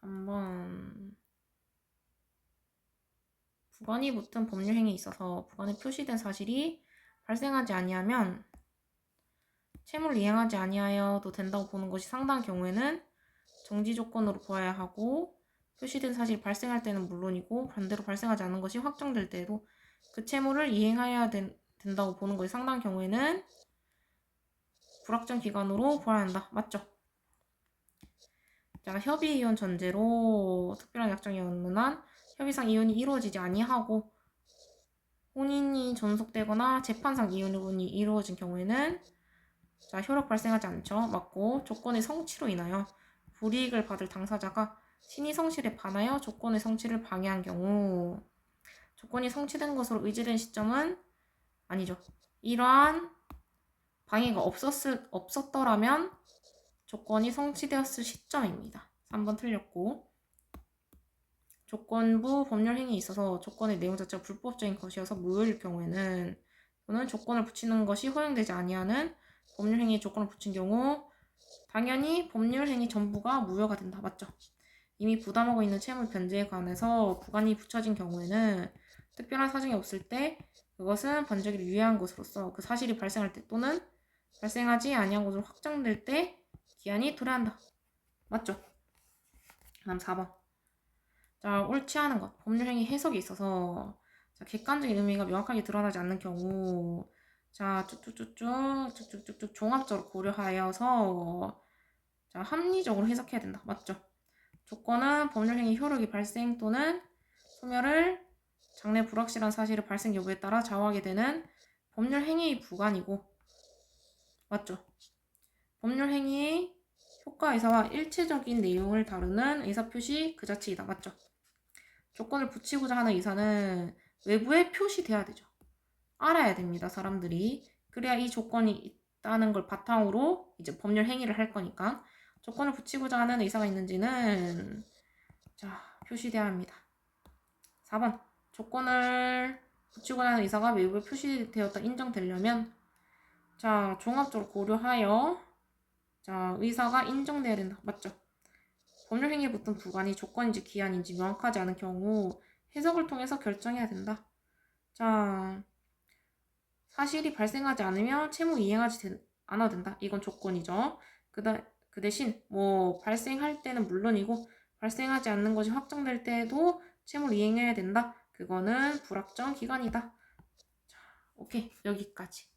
3번. 부관이 붙은 법률행위에 있어서 부관에 표시된 사실이 발생하지 아니하면 채무를 이행하지 아니하여도 된다고 보는 것이 상당한 경우에는 정지 조건으로 보아야 하고 표시된 사실이 발생할 때는 물론이고 반대로 발생하지 않는 것이 확정될 때에도 그 채무를 이행하여야 된다고 보는 것이 상당한 경우에는 불확정 기간으로 보아야 한다. 맞죠? 자, 협의 이혼 전제로 특별한 약정이 없는 한 협의상 이혼이 이루어지지 아니하고 혼인이 존속되거나 재판상 이혼이 이루어진 경우에는 자, 효력 발생하지 않죠. 맞고 조건의 성취로 인하여 불이익을 받을 당사자가 신의 성실에 반하여 조건의 성취를 방해한 경우 조건이 성취된 것으로 의지된 시점은 아니죠. 이러한 방해가 없었더라면 조건이 성취되었을 시점입니다. 3번 틀렸고 조건부 법률행위에 있어서 조건의 내용 자체가 불법적인 것이어서 무효일 경우에는 또는 조건을 붙이는 것이 허용되지 아니하는 법률행위에 조건을 붙인 경우 당연히 법률행위 전부가 무효가 된다. 맞죠? 이미 부담하고 있는 채무 변제에 관해서 부관이 붙여진 경우에는 특별한 사정이 없을 때 그것은 반정기를 유예한 것으로서 그 사실이 발생할 때 또는 발생하지 아니한 것으로 확정될 때 기한이 도래한다. 맞죠? 다음 4번. 자, 옳지 않은 것. 법률행위 해석에 있어서 자, 객관적인 의미가 명확하게 드러나지 않는 경우 자, 쭉쭉쭉쭉 종합적으로 고려하여서 자, 합리적으로 해석해야 된다. 맞죠? 조건은 법률행위 효력이 발생 또는 소멸을 장래 불확실한 사실의 발생 여부에 따라 좌우하게 되는 법률행위의 부관이고 맞죠? 법률행위의 효과 의사와 일체적인 내용을 다루는 의사표시 그 자체이다. 맞죠? 조건을 붙이고자 하는 의사는 외부에 표시돼야 되죠. 알아야 됩니다. 사람들이. 그래야 이 조건이 있다는 걸 바탕으로 이제 법률 행위를 할 거니까 조건을 붙이고자 하는 의사가 있는지는 자 표시돼야 합니다. 4번 조건을 붙이고자 하는 의사가 외부에 표시되었다 인정되려면 자 종합적으로 고려하여 자 의사가 인정돼야 된다. 맞죠? 법률 행위에 붙은 부관이 조건인지 기한인지 명확하지 않은 경우 해석을 통해서 결정해야 된다. 자 사실이 발생하지 않으면 채무 이행하지 않아도 된다. 이건 조건이죠. 그 대신 뭐 발생할 때는 물론이고 발생하지 않는 것이 확정될 때에도 채무를 이행해야 된다. 그거는 불확정 기간이다. 자, 오케이. 여기까지.